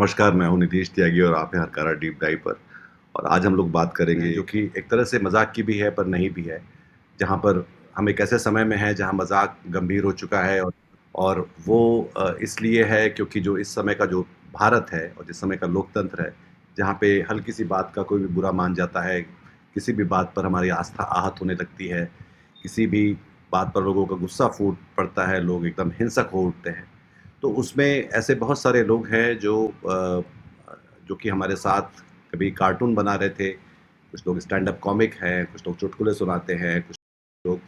नमस्कार, मैं हूँ नीतीश त्यागी और आप हैं हरकारा डीप डाइव पर। और आज हम लोग बात करेंगे जो कि एक तरह से मज़ाक की भी है पर नहीं भी है। जहाँ पर हम एक ऐसे समय में हैं जहाँ मज़ाक गंभीर हो चुका है और वो इसलिए है क्योंकि जो इस समय का जो भारत है और जिस समय का लोकतंत्र है, जहाँ पे हल्की-सी बात का कोई भी बुरा मान जाता है, किसी भी बात पर हमारी आस्था आहत होने लगती है, किसी भी बात पर लोगों का गुस्सा फूट पड़ता है, लोग एकदम हिंसक हो उठते हैं। तो उसमें ऐसे बहुत सारे लोग हैं जो कि हमारे साथ कभी कार्टून बना रहे थे, कुछ लोग स्टैंड अप कॉमिक हैं, कुछ लोग चुटकुले सुनाते हैं, कुछ लोग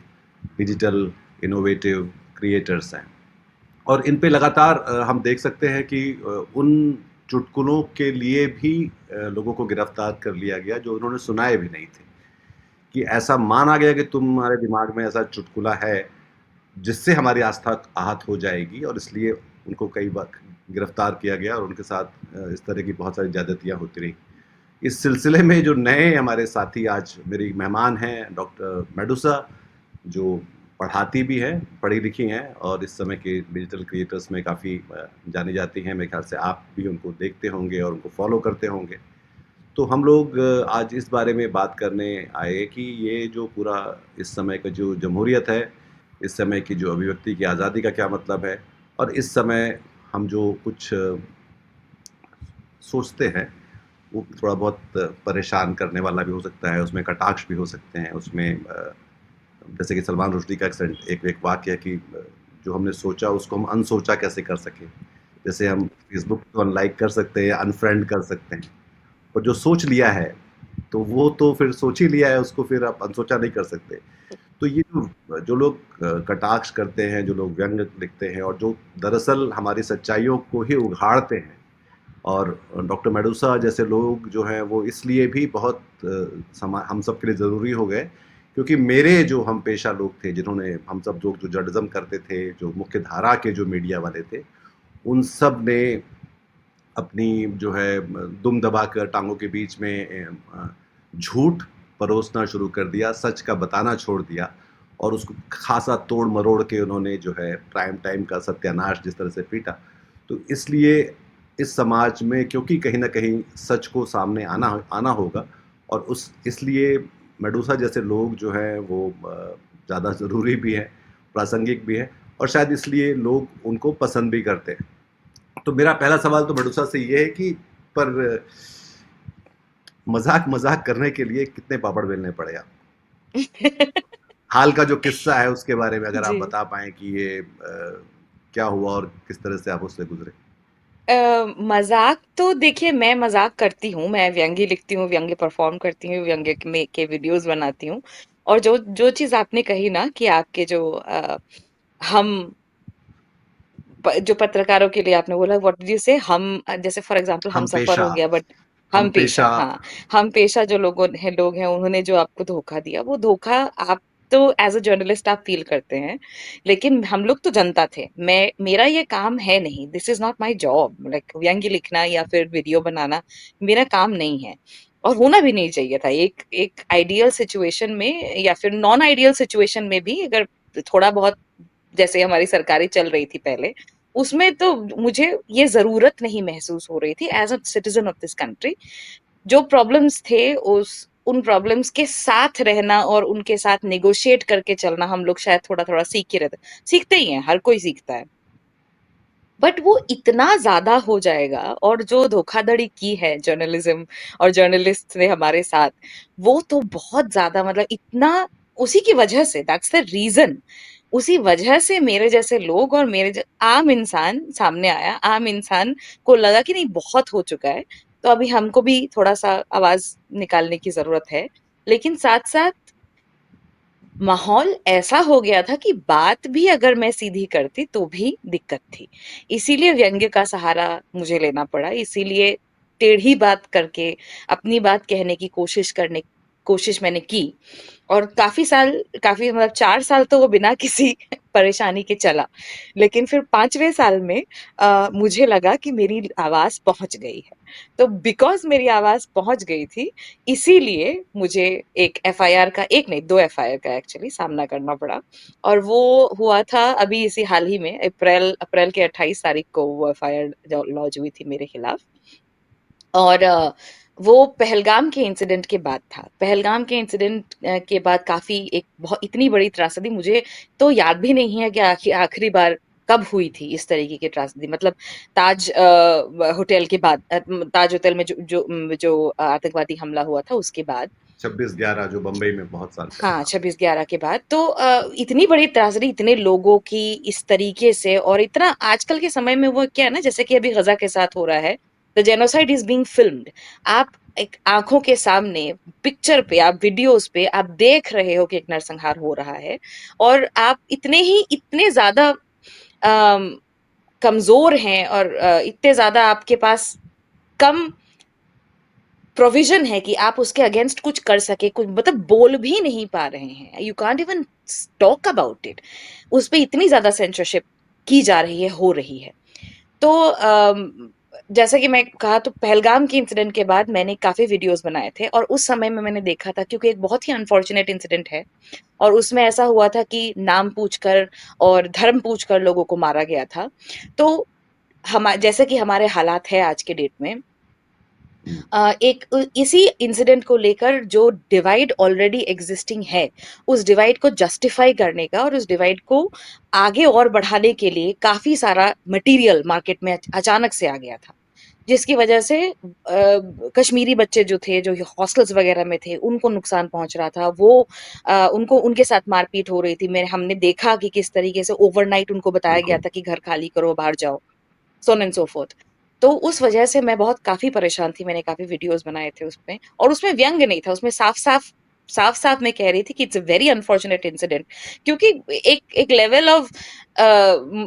डिजिटल इनोवेटिव क्रिएटर्स हैं। और इन पे लगातार हम देख सकते हैं कि उन चुटकुलों के लिए भी लोगों को गिरफ्तार कर लिया गया जो उन्होंने सुनाए भी नहीं थे। कि ऐसा माना गया कि तुम्हारे दिमाग में ऐसा चुटकुला है जिससे हमारी आस्था आहत हो जाएगी और इसलिए उनको कई बार गिरफ्तार किया गया और उनके साथ इस तरह की बहुत सारी ज़्यादतियाँ होती रहीं। इस सिलसिले में जो नए हमारे साथी आज मेरी मेहमान हैं डॉक्टर मेडुसा, जो पढ़ाती भी हैं, पढ़ी-लिखी हैं और इस समय के डिजिटल क्रिएटर्स में काफ़ी जानी जाती हैं। मेरे ख़्याल से आप भी उनको देखते होंगे और उनको फ़ॉलो करते होंगे। तो हम लोग आज इस बारे में बात करने आए कि ये जो पूरा इस समय का जो जमहूरियत है, इस समय की जो अभिव्यक्ति की आज़ादी का क्या मतलब है? और इस समय हम जो कुछ सोचते हैं, वो थोड़ा बहुत परेशान करने वाला भी हो सकता है, उसमें कटाक्ष भी हो सकते हैं, उसमें जैसे कि सलमान रुश्दी का एक वाक्य है कि जो हमने सोचा उसको हम अनसोचा कैसे कर सकें? जैसे हम फ़ेसबुक को अनलाइक कर सकते हैं या अनफ्रेंड कर सकते हैं। और जो सोच लिया है, तो वो तो फिर सोच ही लिया है, उसको फिर आप अनसोचा नहीं कर सकते। तो ये जो जो लोग कटाक्ष करते हैं, जो लोग व्यंग्य लिखते हैं और जो दरअसल हमारी सच्चाइयों को ही उघाड़ते हैं और डॉक्टर मेडुसा जैसे लोग जो हैं वो इसलिए भी बहुत समा हम सब के लिए ज़रूरी हो गए, क्योंकि मेरे जो हम पेशा लोग थे, जिन्होंने हम सब लोग जो जर्नलिज़्म करते थे, जो मुख्य धारा के जो मीडिया वाले थे, उन सब ने अपनी जो है दुम दबाकर टाँगों के बीच में झूठ परोसना शुरू कर दिया, सच का बताना छोड़ दिया और उसको ख़ासा तोड़-मरोड़ के उन्होंने जो है प्राइम टाइम का सत्यानाश जिस तरह से पीटा। तो इसलिए इस समाज में क्योंकि कहीं न कहीं सच को सामने आना आना होगा और उस इसलिए मेडुसा जैसे लोग जो हैं वो ज़्यादा ज़रूरी भी हैं, प्रासंगिक भी हैं और शायद इसलिए लोग उनको पसंद भी करते हैं। तो मेरा पहला सवाल तो मेडुसा से ये है कि पर मज़ाक करने के लिए कितने पापड़ बेलने पड़े आपको? हाल का जो किस्सा है उसके बारे में अगर आप जी। बता पाएँ कि ये क्या हुआ और किस तरह से आप उससे गुज़रे? मज़ाक तो देखिए मैं मज़ाक करती हूँ, मैं व्यंग्य लिखती हूँ, व्यंग्य परफ़ॉर्म करती हूँ, व्यंग्य के वीडियोज़ बनाती हूँ। और जो जो चीज़ आपने कही ना कि आपके जो हम जो पत्रकारों के लिए आपने बोला व्हाट डिड यू से हम जैसे फॉर एग्जांपल हम हम सफर पेशा हो गया बट हम हम पेशा, पेशा हाँ। हम पेशा जो लोग हैं उन्होंने जो आपको धोखा दिया वो धोखा आप तो एज अ जर्नलिस्ट आप फील करते हैं, लेकिन हम लोग तो जनता थे। मैं मेरा ये काम है नहीं, this is not my job, like व्यंग्य लिखना या फिर वीडियो बनाना मेरा काम नहीं है और होना भी नहीं चाहिए था। एक एक आइडियल सिचुएशन में या फिर नॉन आइडियल सिचुएशन में भी अगर थोड़ा बहुत जैसे हमारी सरकारें चल रही थी पहले, उसमें तो मुझे ये ज़रूरत नहीं महसूस हो रही थी as a citizen of this country. जो प्रॉब्लम्स थे उस उन प्रॉब्लम्स के साथ रहना और उनके साथ नेगोशिएट करके चलना हम लोग शायद थोड़ा-थोड़ा सीख ही रहते, सीखते ही हैं, हर कोई सीखता है। बट वो इतना ज़्यादा हो जाएगा और जो धोखाधड़ी की है जर्नलिज़्म और जर्नलिस्ट ने हमारे साथ, वो तो बहुत ज़्यादा मतलब इतना उसी की वजह से दैट्स द रीज़न। उसी वजह से मेरे जैसे लोग और आम इंसान सामने आया, आम इंसान को लगा कि नहीं बहुत हो चुका है, तो अभी हमको भी थोड़ा-सा आवाज़ निकालने की ज़रूरत है। लेकिन साथ-साथ माहौल ऐसा हो गया था कि बात भी अगर मैं सीधी करती तो भी दिक्कत थी। इसीलिए व्यंग्य का सहारा मुझे लेना पड़ा, इसीलिए टेढ़ी बात करके अपनी बात कहने की कोशिश करने कोशिश मैंने की और काफ़ी मतलब 4 साल तो वो बिना किसी परेशानी के चला। लेकिन फिर 5वें साल में मुझे लगा कि मेरी आवाज़ पहुँच गई है। तो बिकॉज़ मेरी आवाज़ पहुँच गई थी, इसीलिए मुझे एक एफआईआर का, 1 नहीं 2 एफआईआर का एक्चुअली सामना करना पड़ा। और वो हुआ था अभी इसी हाल ही में, अप्रैल के 28 तारीख को वो एफआईआर लॉन्च हुई थी मेरे खिलाफ। और वो पहलगाम के इंसिडेंट के बाद था। पहलगाम के इंसिडेंट के बाद काफ़ी एक बहुत इतनी बड़ी त्रासदी मुझे तो याद भी नहीं है कि आखिरी बार कब हुई थी इस तरीके की त्रासदी। मतलब होटल के बाद, ताज होटल में जो आतंकवादी हमला हुआ था उसके बाद। 26/11 जो बम्बई में बहुत साल पहले, हाँ, हाँ। 26/11 के बाद तो इतनी बड़ी त्रासदी, इतने लोगों की इस तरीके से, और इतना आजकल के समय में वो क्या है ना, जैसे कि अभी गज़ा के साथ हो रहा है, the genocide is being filmed. आप एक आँखों के सामने, पिक्चर पे, आप वीडियोज़ पे आप देख रहे हो कि एक नरसंहार हो रहा है, और आप इतने ज़्यादा अम, कमज़ोर हैं, और इतने ज़्यादा आपके पास कम प्रोविजन है कि आप उसके अगेंस्ट कुछ कर सके, कुछ मतलब बोल भी नहीं पा रहे हैं, you can't even talk about it. उस पे इतनी ज्यादा सेंसरशिप की जा रही है, हो रही है। तो जैसा कि मैं कहा, तो पहलगाम के इंसिडेंट के बाद मैंने काफी वीडियोस बनाए थे, और उस समय में मैंने देखा था, क्योंकि एक बहुत ही अनफॉर्चुनेट इंसिडेंट है, और उसमें ऐसा हुआ था कि नाम पूछकर और धर्म पूछकर लोगों को मारा गया था। तो हम जैसे कि हमारे हालात है आज के डेट में, हुँ। इसी इंसिडेंट को लेकर जो डिवाइड ऑलरेडी एग्जिस्टिंग है, उस डिवाइड को जस्टिफाई करने का और उस डिवाइड को आगे और बढ़ाने के लिए काफी सारा मटेरियल मार्केट में अचानक से आ गया था, जिसकी वजह से कश्मीरी बच्चे जो थे, जो हॉस्टल्स वगैरह में थे, उनको नुकसान पहुंच रहा था। वो उनको उनके साथ मारपीट हो रही थी। मैंने हमने देखा कि किस तरीके से ओवरनाइट उनको बताया गया बिल्कुल। था कि घर खाली करो, बाहर जाओ, so on and so fourth. तो उस वजह से मैं बहुत काफ़ी परेशान थी, मैंने काफ़ी वीडियोज़ बनाए थे उसमें, और उसमें व्यंग नहीं था, उसमें साफ-साफ मैं कह रही थी कि it's a very unfortunate incident. क्योंकि एक एक लेवल ऑफ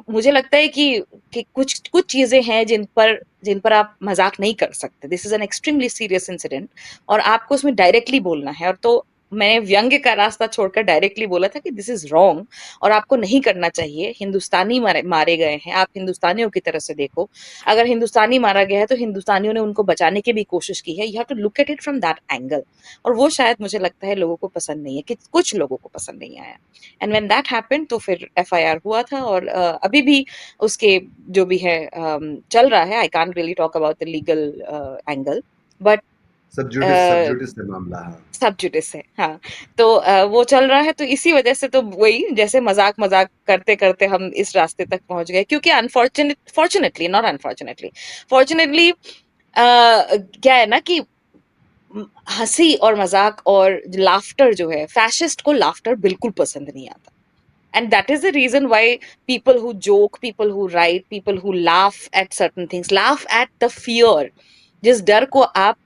मुझे लगता है कि कुछ कुछ चीज़ें हैं जिन पर आप मज़ाक नहीं कर सकते। This is an extremely serious incident, और आपको उसमें डायरेक्टली बोलना है, और तो मैंने व्यंग्य का रास्ता छोड़कर डायरेक्टली बोला था कि दिस इज़ रॉन्ग, और आपको नहीं करना चाहिए। हिंदुस्तानी मारे मारे गए हैं, आप हिंदुस्तानियों की तरह से देखो। अगर हिंदुस्तानी मारा गया है तो हिंदुस्तानियों ने उनको बचाने की भी कोशिश की है। You have to look at it from that angle. और वो शायद मुझे लगता है लोगों को पसंद नहीं है, कि कुछ लोगों को पसंद नहीं आया। एंड व्हेन दैट हैपेंड, तो फिर एफआईआर हुआ था, और अभी भी उसके जो भी है चल रहा है। I can't really talk about the legal angle, but सब जुडिस है मामला, हाँ। सब जुडिस है, हाँ। तो वो चल रहा है, तो इसी वजह से, तो वही जैसे मजाक करते करते हम इस रास्ते तक पहुंच गए, क्योंकि फॉर्चुनेटली, नॉट अनफॉर्चुनेटली, फॉर्चुनेटली क्या है ना कि हंसी और मजाक और लाफ्टर जो है, फैशिस्ट को लाफ्टर बिल्कुल पसंद नहीं आता। And that is the reason why people who joke, people who write, people who laugh at certain things, laugh at the fear, जिस डर को आप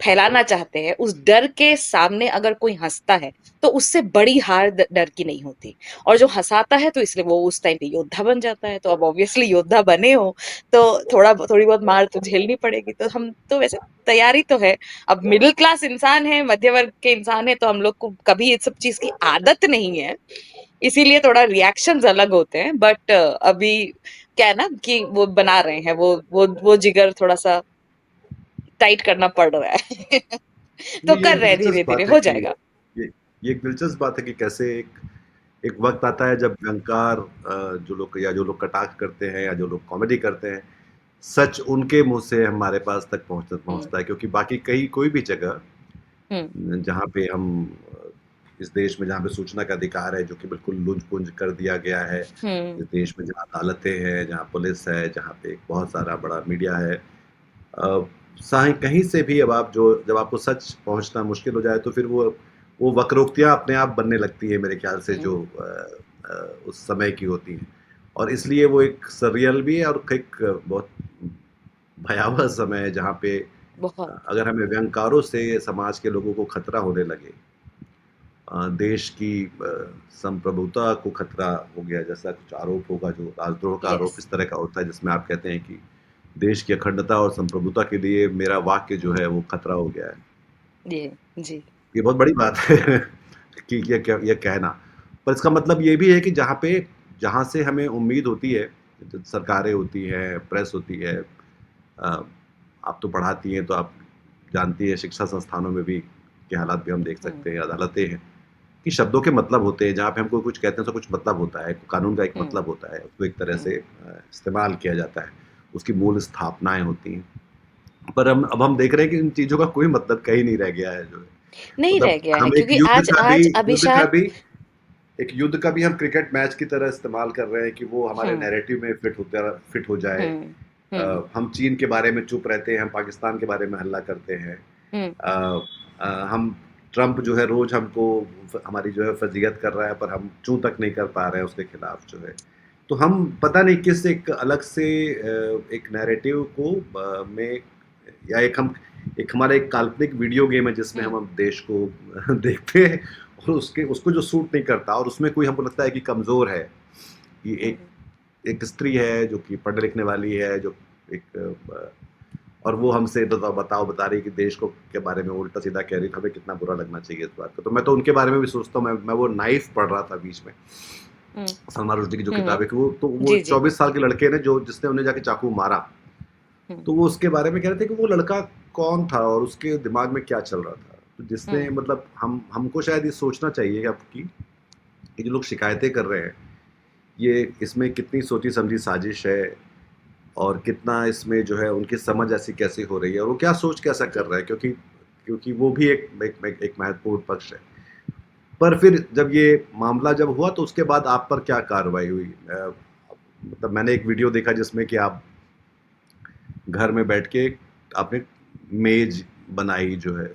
फैलाना चाहते हैं, उस डर के सामने अगर कोई हंसता है, तो उससे बड़ी हार डर की नहीं होती। और जो हंसाता है, तो इसलिए वो उस टाइम पे योद्धा बन जाता है। तो अब ऑब्वियसली योद्धा बने हो, तो थोड़ी बहुत मार तो झेलनी पड़ेगी। तो हम तो वैसे तैयारी तो है। अब मिडिल क्लास इंसान है, मध्य वर्ग के इंसान है, तो हम लोग को कभी इस सब चीज की आदत नहीं है, इसीलिए थोड़ा रिएक्शंस अलग होते हैं। बट अभी क्या है ना कि वो बना रहे हैं, वो जिगर थोड़ा सा टाइट करना पड़ रहा है। तो नहीं, ये कर एक रहे हैं, दिलचस्प धीरे धीरे बात है हो कि जाएगा। ये एक दिलचस्प बात है कि कैसे एक एक वक़्त आता है जब व्यंगकार जो लोग कटाक्ष करते हैं या जो लोग कॉमेडी करते हैं, सच उनके मुँह से हमारे पास तक हम्म। पहुँचता है, क्योंकि बाकी कहीं कोई भी जगह हम्म। जहाँ पे हम इस देश में जहाँ पे सूचना का अधिकार है, जो कि बिल्कुल लुझ-पुंझ कर दिया गया है, हम्म। इस देश में जहाँ अदालतें हैं, जहाँ पुलिस है, जहाँ पे एक बहुत सारा बड़ा मीडिया है, अ, साहीं कहीं से भी अब आप जो जब आपको सच पहुँचना मुश्किल हो जाए, तो फिर वो वक्रोक्तियाँ अपने आप बनने लगती हैं मेरे ख़्याल से, जो उस समय की होती हैं। और इसलिए वो एक सररियल भी है और एक बहुत भयावह समय है, जहाँ पे बहुत। अगर हमें व्यंग्यकारों से समाज के लोगों को खतरा होने लगे, देश की संप्रभुता को खतरा हो गया, जैसा कुछ आरोप होगा, जो राजद्रोह का यस। आरोप इस तरह का होता है, जिसमें आप कहते हैं कि देश की अखंडता और संप्रभुता के लिए मेरा वाक्य जो है वो खतरा हो गया है। जी। जी। ये बहुत बड़ी बात है कि ये कहना। पर इसका मतलब ये भी है कि जहाँ से हमें उम्मीद होती है, सरकारें होती हैं, प्रेस होती है, अ, आप तो पढ़ाती हैं, तो आप जानती हैं शिक्षा संस्थानों में भी के हालात भी हम देख हुँ, सकते हैं, अदालतें हैं, कि शब्दों के मतलब होते हैं, जहाँ पे हम कोई कुछ कहते हैं, उसका कुछ मतलब होता है, कानून का एक हुँ, मतलब होता है, उसको एक तरह हुँ, से इस्तेमाल किया जाता है, उसकी मूल स्थापनाएँ होती हैं। पर हम देख रहे हैं कि इन चीज़ों का कोई मतलब कहीं नहीं रह गया है जो है। नहीं रह मतलब गया है हम क्योंकि आज आज अभिशाप युद्ध का भी हम क्रिकेट मैच की तरह इस्तेमाल कर रहे हैं कि वो हमारे हुँ, नैरेटिव में फिट हो जाए। हुँ, हुँ, हम चीन के बारे में चुप रहते हैं, हम पाकिस्तान के बारे में हल्ला करते हैं। हुँ, अ हम ट्रम्प जो है रोज़ हमको हमारी जो है फ़ज़ीहत कर रहा है, पर हम चूँ तक नहीं कर पा रहे हैं उसके खिलाफ जो है। तो हम पता नहीं किस एक अलग से एक नैरेटिव को में या एक हमारा एक काल्पनिक वीडियो गेम है जिसमें हुँ, हम देश को देखते हैं और उसके उसको जो सूट नहीं करता और उसमें कोई हमको लगता है कि कमज़ोर है, कि एक हुँ, एक स्त्री है जो कि पढ़ने लिखने वाली है, जो एक और वो हमसे बता रही है कि देश को के बारे में उल्टा-सीधा कह रही है, तो हमें कितना बुरा लगना चाहिए इस बात का। तो मैं तो उनके बारे में भी सोचता हूँ, मैं वो नाइफ़ पढ़ रहा था बीच में, हुँ, सलमान रुश्दी की जो हुँ, किताब हुँ। है कि वो जी, जी। 24 साल के लड़के ने जो जिसने उन्हें जाके चाकू मारा, हुँ, तो वो उसके बारे में कह रहे थे कि वो लड़का कौन था और उसके दिमाग में क्या चल रहा था। तो जिसने हुँ, मतलब हम हमको शायद ये सोचना चाहिए अब कि ये जो लोग शिकायतें कर रहे हैं, ये इसमें कितनी सोची-समझी साजिश है और कितना इसमें जो है उनकी समझ ऐसी कैसे हो रही है और वो क्या सोच के ऐसा कर जी। रहा है, क्योंकि क्योंकि वो भी एक महत्वपूर्ण पक्ष है। पर फिर जब ये मामला जब हुआ तो उसके बाद आप पर क्या कार्रवाई हुई? मतलब मैंने एक वीडियो देखा जिसमें कि आप घर में बैठ के आपने मेज़ बनाई जो है,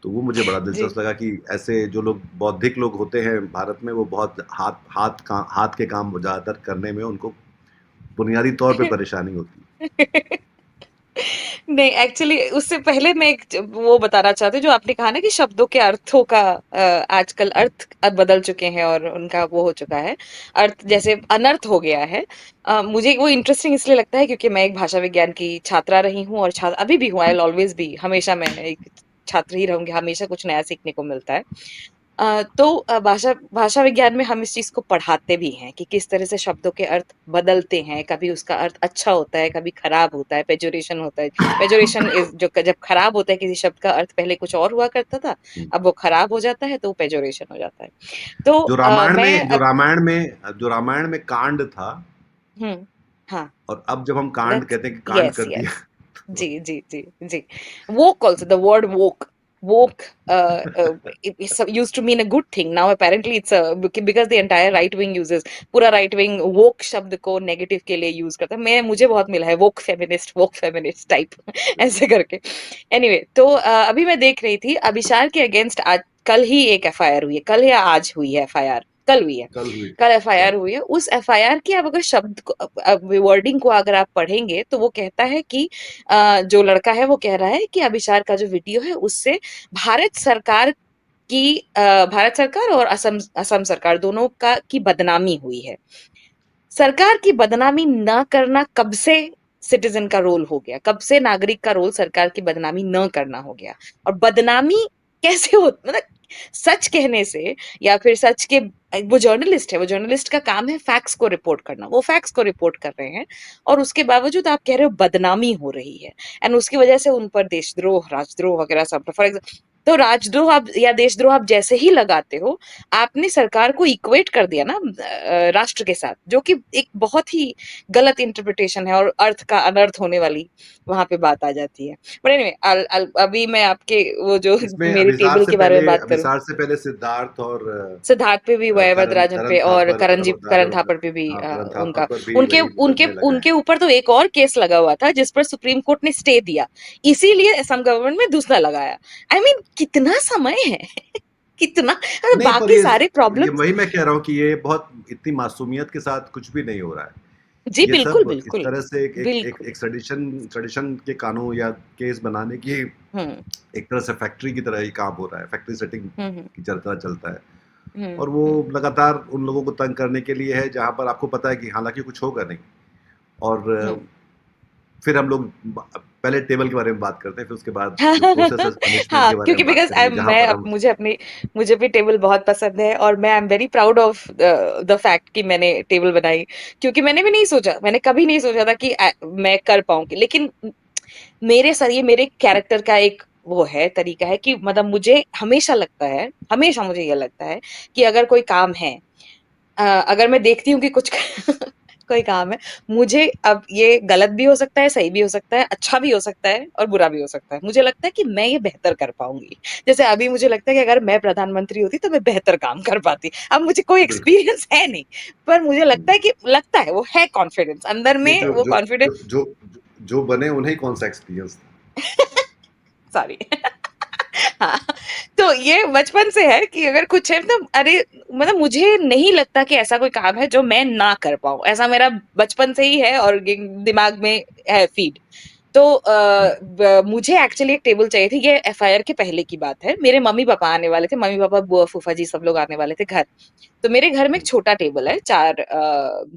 तो वो मुझे बड़ा जी। दिलचस्प लगा कि ऐसे जो लोग बौद्धिक लोग होते हैं भारत में, वो बहुत हाथ के काम ज़्यादातर करने में उनको बुनियादी तौर पे परेशानी होती है। नहीं, एक्चुअली उससे पहले मैं एक वो बताना चाहती हूँ जो आपने कहा ना कि शब्दों के अर्थों का आजकल हुँ, अर्थ बदल चुके हैं और उनका वो हो चुका है, अर्थ हुँ, जैसे अनर्थ हो गया है। मुझे वो इंटरेस्टिंग इसलिए लगता है क्योंकि मैं एक भाषा विज्ञान की छात्रा रही हूँ और अभी भी हूँ, आई विल ऑलवेज बी, हमेशा मैं एक छात्र ही रहूंगी, हमेशा कुछ नया सीखने को मिलता है। तो भाषा भाषा विज्ञान में हम इस चीज़ को पढ़ाते भी हैं कि किस तरह से शब्दों के अर्थ बदलते हैं, कभी उसका अर्थ अच्छा होता है, कभी खराब होता है, पेजोरेशन होता है। पेजोरेशन इज़ जो जब खराब होता है किसी शब्द का अर्थ पहले कुछ और हुआ करता था, हुँ। अब वो खराब हो जाता है तो वो पेजोरेशन हो जाता है। तो मैं जो रामायण में कांड था हुँ, हाँ, और अब जब हम कांड दैट्स कहते हैं कि कांड यस, कर दिया यस। तो जी, जी, जी, जी। Woke also, the word woke. Woke, it's used to mean a good thing. Now apparently it's a because the entire right wing uses पूरा right wing woke शब्द को नेगेटिव के लिए यूज करता है। मैं मुझे बहुत मिला है woke feminist टाइप ऐसे करके। एनीवे तो अभी मैं देख रही थी अभिसार के अगेंस्ट आज कल ही एक एफआईआर हुई है, कल या आज हुई है एफआईआर, कल हुई है। कल हुई कल कल एफआईआर हुई है। उस एफआईआर की आप अगर शब्द को वर्डिंग को अगर आप पढ़ेंगे तो वो कहता है कि जो लड़का है वो कह रहा है कि अभिसार का जो वीडियो है उससे भारत सरकार भारत सरकार और असम असम सरकार दोनों का की बदनामी हुई है। सरकार की बदनामी ना करना कब से सिटीजन का रोल हो गया, कब से नागरिक का रोल सरकार की बदनामी न करना हो गया। और बदनामी कैसे हो, मतलब सच कहने से या फिर सच के, वो जर्नलिस्ट है, वो जर्नलिस्ट का काम है फैक्ट्स को रिपोर्ट करना, वो फैक्ट्स को रिपोर्ट कर रहे हैं और उसके बावजूद आप कह रहे हो बदनामी हो रही है एंड उसकी वजह से उन पर देशद्रोह राजद्रोह वगैरह सब फॉर एग्जाम्पल। तो राजद्रोह आप या देशद्रोह आप जैसे ही लगाते हो, आपने सरकार को इक्वेट कर दिया ना राष्ट्र के साथ, जो कि एक बहुत ही गलत इंटरप्रिटेशन है और अर्थ का अनर्थ होने वाली वहां पे बात आ जाती है। बट एनीवे, अभी मैं आपके वो जो इसमें मेरी टेबल के बारे में बात करूं, अभिसार से पहले सिद्धार्थ और सिद्धार्थ पे भी, वयवद राजन करण पे और थापर करण थापर पे भी करण थापर उनका पर भी उनके वही उनके लगने लगा उनके है। ऊपर तो एक और केस लगा हुआ था जिस पर सुप्रीम कोर्ट ने स्टे दिया, इसीलिए असम गवर्नमेंट में दूसरा लगाया। आई I मीन कितना समय है कितना, अरे नहीं, पर बाकी सारे ये प्रॉब्लम्स। वही मैं कह रहा हूँ कि ये बहुत इतनी मासूमियत के साथ कुछ भी नहीं हो रहा है। जी ये बिल्कुल सब इस बिल्कुल तरह से बिल्कुल। एक ट्रेडिशन के कानून या केस बनाने की हम्म एक तरह से फैक्ट्री की तरह ही काम हो रहा है, फैक्ट्री सेटिंग हम्म की तरह चलता है। हम्म और वो हम्म लगातार उन लोगों को तंग करने के लिए है जहाँ पर आपको पता है कि हालाँकि कुछ होगा नहीं। और हम्म फिर हम लोग पहले टेबल के बारे में बात करते हैं, फिर उसके बाद जो प्रोसेस पनिशमेंट हाँ, के बारे में क्योंकि बात बिकॉज़ करेंगे, जहां मैं पर हम। मुझे भी टेबल बहुत पसंद है और मैं I am very proud of the fact कि मैंने टेबल बनाई। क्योंकि मैंने भी नहीं सोचा, मैंने कभी नहीं सोचा था कि मैं कर पाऊँगी। लेकिन मेरे सर ये मेरे कैरेक्टर का एक वो है, तरीका है कि मतलब मुझे हमेशा लगता है, हमेशा मुझे ये लगता है कि अगर कोई काम है, अगर मैं देखती हूँ कि कुछ कोई काम है, मुझे अब ये गलत भी हो सकता है, सही भी हो सकता है, अच्छा भी हो सकता है और बुरा भी हो सकता है। मुझे लगता है कि मैं ये बेहतर कर पाऊँगी। जैसे अभी मुझे लगता है कि अगर मैं प्रधानमंत्री होती तो मैं बेहतर काम कर पाती। अब मुझे कोई बिल्कुल। एक्सपीरियंस है नहीं, पर मुझे हम्म। लगता है वो है कॉन्फिडेंस अंदर नहीं, में जो वो जो कॉन्फिडेंस। जो जो जो बने उन्हें कौन सा एक्सपीरियंस था। सॉरी। हाँ, तो ये बचपन से है कि अगर कुछ है तो अरे मतलब मुझे नहीं लगता कि ऐसा कोई काम है जो मैं ना कर पाऊँ। ऐसा मेरा बचपन से ही है और दिमाग में है फीड। तो मुझे एक्चुअली एक टेबल चाहिए थी। ये एफआईआर के पहले की बात है। मेरे मम्मी पापा आने वाले थे, मम्मी पापा बुआ फूफा जी सब लोग आने वाले थे घर। तो मेरे घर में एक छोटा टेबल है, चार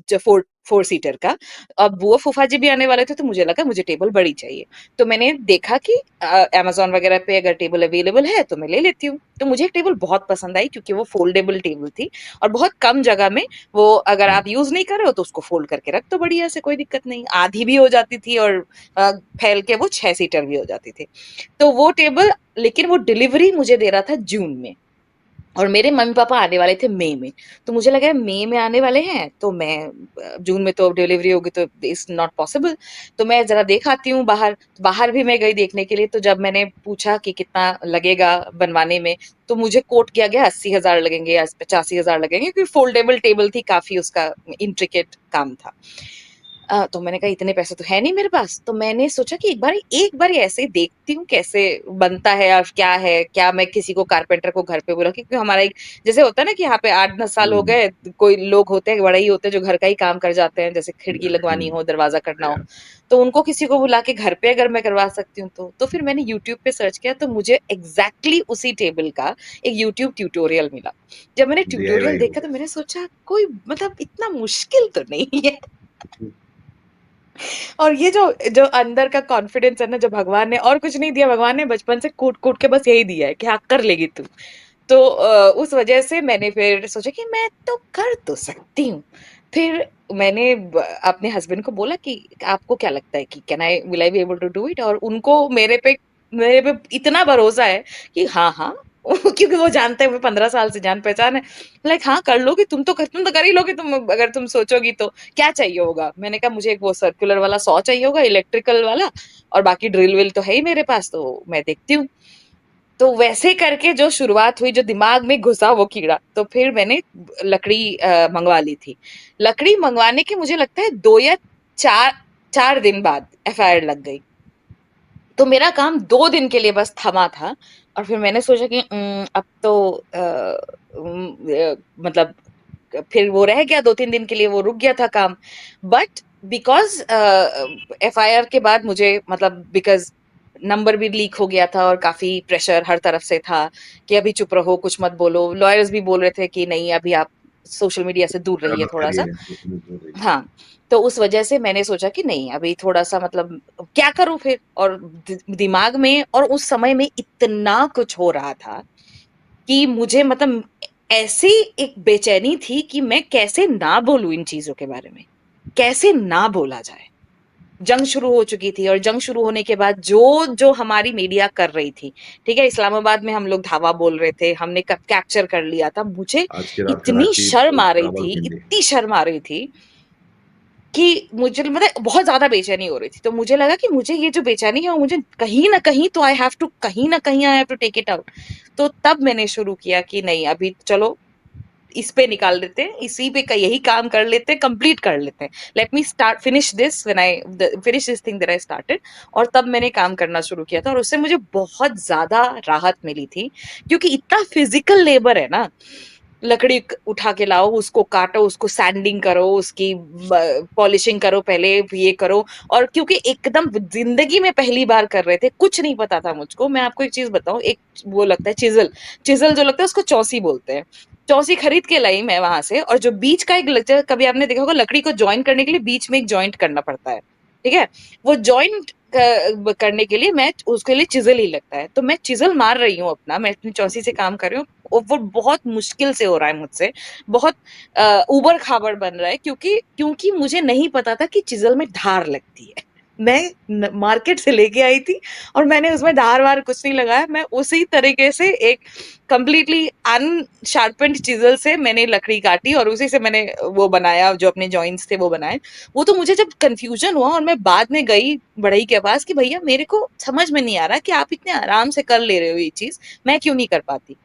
जो फोर फोर सीटर का। अब बुआ फूफा जी भी आने वाले थे, तो मुझे लगा मुझे टेबल बड़ी चाहिए। तो मैंने देखा कि अमेज़न वगैरह पे अगर टेबल अवेलेबल है तो मैं ले लेती हूँ। तो मुझे एक टेबल बहुत पसंद आई क्योंकि वो फ़ोल्डेबल टेबल थी और बहुत कम जगह में वो अगर आप यूज़ नहीं कर रहे हो तो उसको फ़ोल्ड करके रख दो बढ़िया से, कोई दिक्कत नहीं। आधी भी हो जाती थी और फैल के वो 6 सीटर भी हो जाती थी। तो वो टेबल, लेकिन वो डिलीवरी मुझे दे रहा था जून में। और मेरे मम्मी-पापा आने वाले थे मई में। तो मुझे लगा मई में आने वाले हैं, तो मैं जून में तो डिलीवरी होगी तो इट्स नॉट पॉसिबल। तो मैं ज़रा देख आती हूँ बाहर। तो बाहर भी मैं गई देखने के लिए, तो जब मैंने पूछा कि कितना लगेगा बनवाने में, तो मुझे कोट किया गया 80,000 लगेंगे या 85,000 लगेंगे, क्योंकि फोल्डेबल टेबल थी, काफ़ी उसका इंट्रिकेट काम था। तो मैंने कहा इतने पैसे तो है नहीं मेरे पास, तो मैंने सोचा कि एक बार ऐसे ही देखती हूँ कैसे बनता है और क्या है, क्या मैं किसी को कारपेंटर को घर पे बुला, क्योंकि हमारा एक जैसे होता है ना कि यहाँ पे 8-10 साल हो हम्म। गए, कोई लोग होते हैं, बड़े ही होते हैं जो घर का ही काम कर जाते हैं, जैसे खिड़की लगवानी हम्म। हो, दरवाज़ा करना हो, तो उनको किसी को बुला के घर पे अगर मैं करवा सकती हूँ तो फिर मैंने यूट्यूब पे सर्च किया तो मुझे एग्ज़ैक्टली उसी टेबल का एक यूट्यूब ट्यूटोरियल मिला। जब मैंने ट्यूटोरियल डीआईवाई हो देखा तो गया। मैंने सोचा कोई मतलब इतना मुश्किल तो नहीं है। और ये जो जो अंदर का कॉन्फिडेंस है ना, जो भगवान ने और कुछ नहीं दिया, भगवान ने बचपन से कूट-कूट के बस यही दिया है कि हाँ, कर लेगी तू। तो उस वजह से मैंने फिर सोचा कि मैं तो कर तो सकती हूँ। फिर मैंने अपने हस्बैंड को बोला कि आपको क्या लगता है कि will I be able to do it? और उनको मेरे पे इतना भरोसा है कि हाँ, हाँ। क्योंकि वो जानते हैं, वो 15 साल से जान पहचान है। लाइक हाँ, कर लोगी, तुम तो कर ही लोगी, तुम अगर तुम सोचोगी तो। क्या चाहिए होगा? मैंने कहा मुझे एक वो सर्कुलर वाला सॉ चाहिए होगा, इलेक्ट्रिकल वाला, और बाकी ड्रिल विल तो है ही मेरे पास, तो मैं देखती हूँ। तो वैसे करके जो शुरुआत हुई, जो दिमाग में घुसा वो कीड़ा, तो फिर मैंने लकड़ी मंगवा ली थी। लकड़ी मंगवाने के मुझे लगता है 2 या 4 4 दिन बाद एफआईआर लग गई। तो मेरा काम 2 दिन के लिए बस थमा था और फिर मैंने सोचा कि अब तो मतलब फिर वो रह गया, 2-3 दिन के लिए वो रुक गया था काम। बट बिकॉज़ एफआईआर के बाद मुझे मतलब बिकॉज़ नंबर भी लीक हो गया था और काफ़ी प्रेशर हर तरफ से था कि अभी चुप रहो, कुछ मत बोलो। लॉयर्स भी बोल रहे थे कि नहीं अभी आप सोशल मीडिया से दूर क्या रहिए बात थोड़ा-सा। करिए, सोशल मीडिया हो रही है। हाँ, तो उस वजह से मैंने सोचा कि नहीं अभी थोड़ा-सा मतलब क्या करूँ फिर? और दिमाग में और उस समय में इतना कुछ हो रहा था कि मुझे मतलब ऐसी एक बेचैनी थी कि मैं कैसे ना बोलूँ इन चीज़ों के बारे में? कैसे ना बोला जाए? जंग शुरू हो चुकी थी और जंग शुरू होने के बाद जो हमारी मीडिया कर रही थी, ठीक है? इस्लामाबाद में हम लोग धावा बोल रहे थे, हमने क कैप्चर कर लिया था। मुझे आज की रात इतनी कराची, शर्म आ रही थी, रावलपिंडी। इतनी शर्म आ रही थी कि मुझे मतलब बहुत ज़्यादा बेचैनी हो रही थी। तो मुझे लगा कि मुझे ये जो बेचैनी है वो मुझे कहीं न कहीं तो कहीं न कहीं I have to take it out. तो तब मैंने शुरू किया कि नहीं अभी चलो इस पे निकाल देते हैं, इसी पे क यही काम कर लेते हैं, कंप्लीट कर लेते हैं। Let me start finish this when I the finish this thing that I started. और तब मैंने काम करना शुरू किया था और उससे मुझे बहुत ज़्यादा राहत मिली थी, क्योंकि इतना फिज़िकल लेबर है ना, लकड़ी उठा के लाओ, उसको काटो, उसको सैंडिंग करो, उसकी पॉलिशिंग करो, पहले ये करो। और क्योंकि एकदम जिंदगी में पहली बार कर रहे थे, कुछ नहीं पता था मुझको। मैं आपको एक चीज बताऊं, एक वो लगता है चिजल, चिजल जो लगता है उसको चौसी बोलते हैं। चौसी खरीद के लाई मैं वहां से, और जो बीच का एक कभी आपने देखा होगा लकड़ी को ज्वाइन करने के लिए बीच में एक जॉइंट करना पड़ता है। ठीक है? वो जॉइंट करने के लिए मैं उसके लिए चिज़ल ही लगता है। तो मैं चिज़ल मार रही हूँ अपना, मैं अपनी चौंसी से काम कर रही हूँ, और वो बहुत मुश्किल से हो रहा है मुझसे। बहुत ऊबड़-खाबड़ बन रहा है, क्योंकि मुझे नहीं पता था कि चिज़ल में धार लगती है। मैं मार्केट से लेके आई थी और मैंने उसमें धार वार कुछ नहीं लगाया। मैं उसी तरीके से एक कंप्लीटली अनशार्पेंड चिज़ल से मैंने लकड़ी काटी और उसी से मैंने वो बनाया, जो अपने जॉइंट्स थे वो बनाए। वो तो मुझे जब कंफ्यूजन हुआ और मैं बाद में गई बढ़ई के पास कि भैया मेरे को समझ में नहीं आ रहा कि आप इतने आराम से कर ले रहे हो ये चीज, मैं क्यों नहीं कर पाती।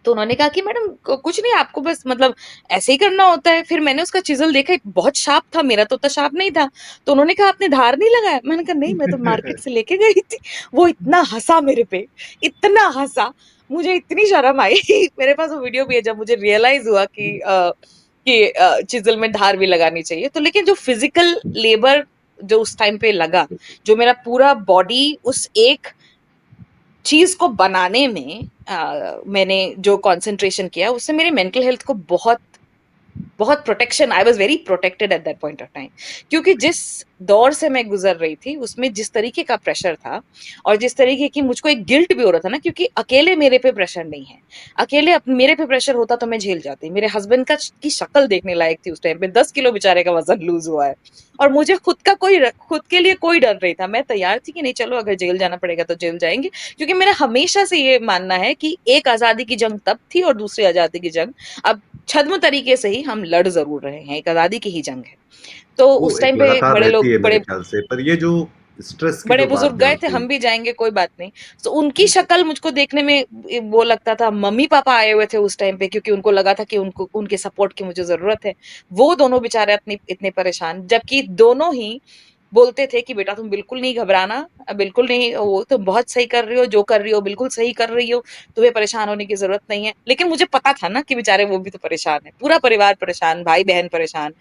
तो उन्होंने कहा कि मैडम कुछ नहीं, आपको बस मतलब ऐसे ही करना होता है। फिर मैंने उसका चिजल देखा, बहुत शार्प था, मेरा तो उतना शार्प नहीं था। तो उन्होंने कहा आपने धार नहीं लगाया? मैंने कहा नहीं, मैं तो मार्केट से लेके गई थी। वो इतना हंसा मेरे पे, इतना हंसा, मुझे इतनी शर्म आई मेरे पास वो वीडियो भी है जब मुझे रियलाइज हुआ कि चिजल में धार भी लगानी चाहिए। तो लेकिन जो फिजिकल लेबर जो उस टाइम पे लगा, जो मेरा पूरा बॉडी उस एक चीज को बनाने में मैंने जो कंसंट्रेशन किया, उससे मेरी मेंटल हेल्थ को बहुत बहुत protection, I was very protected at that point of time. क्योंकि जिस दौर से मैं गुजर रही थी उसमें जिस तरीके का प्रेशर था, और जिस तरीके की मुझको एक गिल्ट भी हो रहा था ना, क्योंकि अकेले मेरे पे प्रेशर नहीं है। अकेले मेरे पे प्रेशर होता तो मैं झेल जाती। मेरे हस्बैंड का की शक्ल देखने लायक थी उस टाइम पे, 10 किलो बेचारे का वजन लूज हुआ है। और मुझे खुद के लिए कोई डर नहीं था। मैं तैयार थी कि नहीं चलो अगर जेल जाना पड़ेगा तो जेल जाएंगे। क्योंकि मेरा हमेशा से ये मानना है कि एक आजादी की जंग तब थी और दूसरी आजादी की जंग अब छद्म तरीके से ही हम लड़ जरूर रहे हैं, एक आजादी की ही जंग है। तो वो उस एक टाइम पे लगातार बड़े रहती लोग, है मेरे बड़े ख्याल से, पर ये जो स्ट्रेस की बड़े जो बात बुजुर्ग गए थे, निकलती हम भी जाएंगे कोई बात नहीं। तो उनकी शक्ल मुझको देखने में वो लगता था। मम्मी पापा आए हुए थे उस टाइम पे, क्योंकि उनको लगा था कि उनको उनके सपोर्ट की मुझे जरूरत है। वो दोनों बेचारे इतने इतने परेशान, जबकि दोनों ही बोलते थे कि बेटा तुम बिल्कुल नहीं घबराना, बिल्कुल नहीं, वो तुम बहुत सही कर रही हो, जो कर रही हो बिल्कुल सही कर रही हो, तुम्हें परेशान होने की जरूरत नहीं है। लेकिन मुझे पता था ना कि बेचारे वो भी तो परेशान है, पूरा परिवार परेशान, भाई बहन परेशान,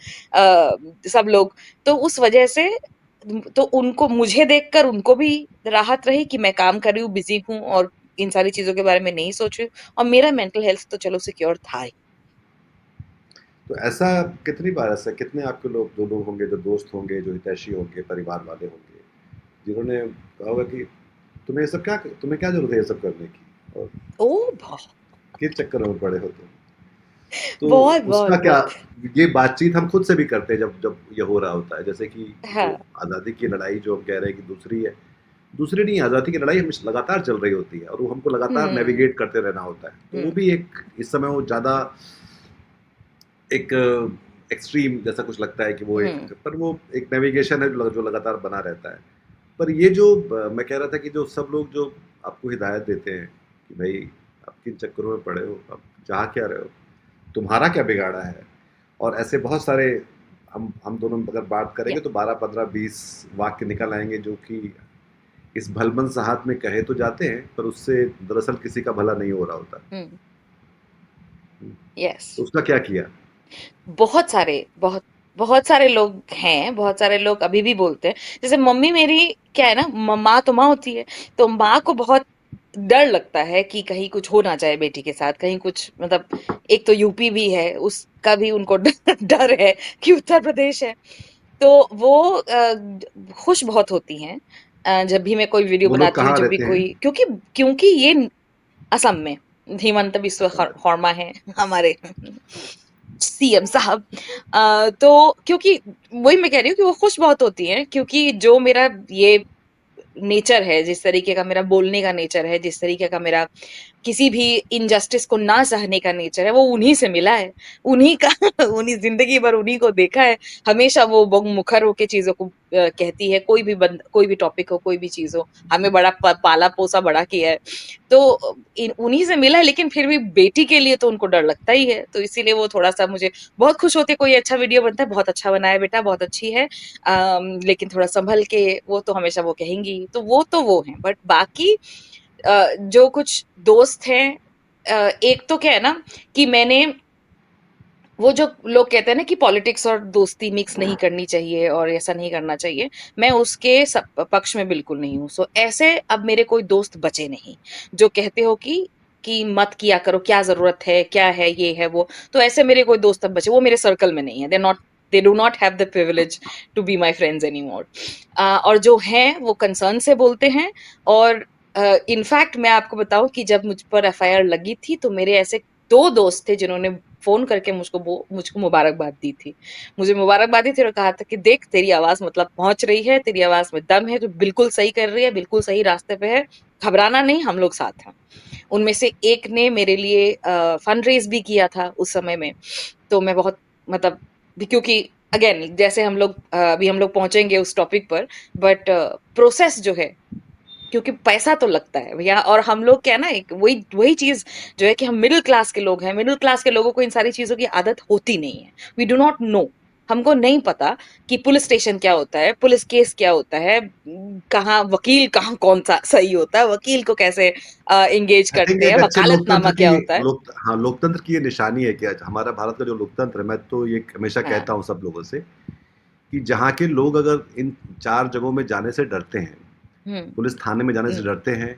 सब लोग। तो उस वजह से तो उनको, मुझे देखकर उनको भी राहत रही कि मैं काम कर रही हूँ, बिजी हूँ और इन सारी चीजों के बारे में नहीं सोच रही हूँ। और मेरा मेंटल हेल्थ तो चलो सिक्योर था ही। तो ऐसा कितनी बार, ऐसा कितने आपके लोग, जो लोग होंगे, जो दोस्त होंगे, जो हितैषी होंगे, परिवार वाले होंगे, जिन्होंने कहा होगा कि तुम्हें क्या जरूरत है ये सब करने की, और ओ बहुत, किस चक्कर में पड़े हो तुम। तो बहुत उसका बहुत क्या, बहुत। ये बातचीत हम खुद से भी करते हैं जब जब ये हो रहा होता है, जैसे कि जो हाँ। आज़ादी की लड़ाई जो हम कह रहे हैं कि दूसरी है, दूसरी नहीं, आज़ादी की लड़ाई हमेशा लगातार चल रही होती है और वो हमको लगातार हम्म। नेविगेट करते रहना होता है। तो वो हम्म। भी एक, इस समय वो ज़्यादा एक एक्सट्रीम जैसा कुछ लगता है कि वो एक, हम्म। पर वो एक नेविगेशन है जो लगातार बना रहता है। पर ये जो मैं कह रहा था कि जो सब लोग जो आपको हिदायत देते हैं कि भाई आप किन चक्करों में पड़े हो, आप चाह क्या रहे हो, तुम्हारा क्या बिगाड़ा है, और ऐसे बहुत सारे, हम दोनों अगर बात या। करेंगे तो 12 15 20 वाक्य निकल आएंगे जो कि इस भलमन साहत में कहे तो जाते हैं, पर उससे दरअसल किसी का भला नहीं हो रहा होता। हम्म। यस। तो उसका क्या किया? बहुत सारे, बहुत बहुत सारे लोग हैं, बहुत सारे लोग अभी भी बोलते हैं। जैसे मम्मी मेरी, क्या है ना, माँ तो माँ होती है। तो माँ को बहुत डर लगता है कि कहीं कुछ हो ना जाए बेटी के साथ, कहीं कुछ मतलब, एक तो यूपी भी है, उसका भी उनको डर है कि उत्तर प्रदेश है। तो वो खुश बहुत होती हैं जब भी मैं कोई वीडियो वो लोग बनाती हूँ, कहाँ जब भी रहते हैं? कोई, क्योंकि क्योंकि ये असम में हिमंत बिस्वा शर्मा है हमारे सीएम साहब। तो क्योंकि वही मैं कह रही हूँ कि वो खुश बहुत होती हैं, क्योंकि जो मेरा ये नेचर है, जिस तरीके का मेरा बोलने का नेचर है, जिस तरीके का मेरा किसी भी इनजस्टिस को ना सहने का नेचर है, वो उन्हीं से मिला है। उन्हीं का उन्हीं जिंदगी भर उन्हीं को देखा है। हमेशा वो मुखर होके चीजों को कहती है, कोई भी टॉपिक हो, कोई भी चीज हो। हमें बड़ा पाला पोसा बड़ा किया है। तो उन्हीं से मिला है, लेकिन फिर भी बेटी के लिए तो उनको डर लगता ही है। तो इसीलिए वो थोड़ा सा मुझे बहुत खुश होते, कोई अच्छा वीडियो बनता है, बहुत अच्छा बनाया बेटा, बहुत अच्छी है, लेकिन थोड़ा संभल के, वो तो हमेशा वो कहेंगी। तो वो है, बट बाकी जो कुछ दोस्त हैं, एक तो क्या है ना कि मैंने, वो जो लोग कहते हैं ना कि पॉलिटिक्स और दोस्ती मिक्स नहीं करनी चाहिए और ऐसा नहीं करना चाहिए, मैं उसके पक्ष में बिल्कुल नहीं हूँ। सो ऐसे अब मेरे कोई दोस्त बचे नहीं जो कहते हो कि मत किया करो, क्या जरूरत है, क्या है, ये है वो। तो ऐसे मेरे कोई दोस्त अब बचे, वो मेरे सर्कल में नहीं है, they not they do not have the privilege to be my friends anymore. और जो हैं वो कंसर्न से बोलते हैं। और इनफैक्ट मैं आपको बताऊं कि जब मुझ पर एफआईआर लगी थी तो मेरे ऐसे दो दोस्त थे जिन्होंने फोन करके मुझको मुबारकबाद दी थी। मुझे मुबारकबाद दी थी और कहा था कि देख तेरी आवाज मतलब पहुंच रही है, तेरी आवाज में दम है, तो बिल्कुल सही कर रही है, बिल्कुल सही रास्ते पे है, घबराना नहीं, हम लोग साथ हैं। उनमें से एक ने मेरे लिए फंड रेज भी किया था उस समय में। तो मैं बहुत मतलब क्योंकि अगेन जैसे हम लोग अभी हम लोग पहुंचेंगे उस टॉपिक पर, बट प्रोसेस जो है, क्योंकि पैसा तो लगता है भैया, और हम लोग क्या है ना, एक वही वही चीज जो है कि हम मिडिल क्लास के लोग हैं, मिडिल क्लास के लोगों को इन सारी चीजों की आदत होती नहीं है। वी डू नॉट नो, हमको नहीं पता कि पुलिस स्टेशन क्या होता है, पुलिस केस क्या होता है, कहाँ वकील, कहाँ कौन सा सही होता है, वकील को कैसे एंगेज आई थिंक करते हैं, एक अच्छे वकालतनामा क्या होता है। लोकतंत्र की ये निशानी है कि आज हमारा भारत का जो लोकतंत्र है, मैं तो ये हमेशा हाँ। कहता हूँ सब लोगों से कि जहाँ के लोग अगर इन चार जगहों में जाने से डरते हैं, हम्म। पुलिस थाने में जाने से हम्म। डरते हैं,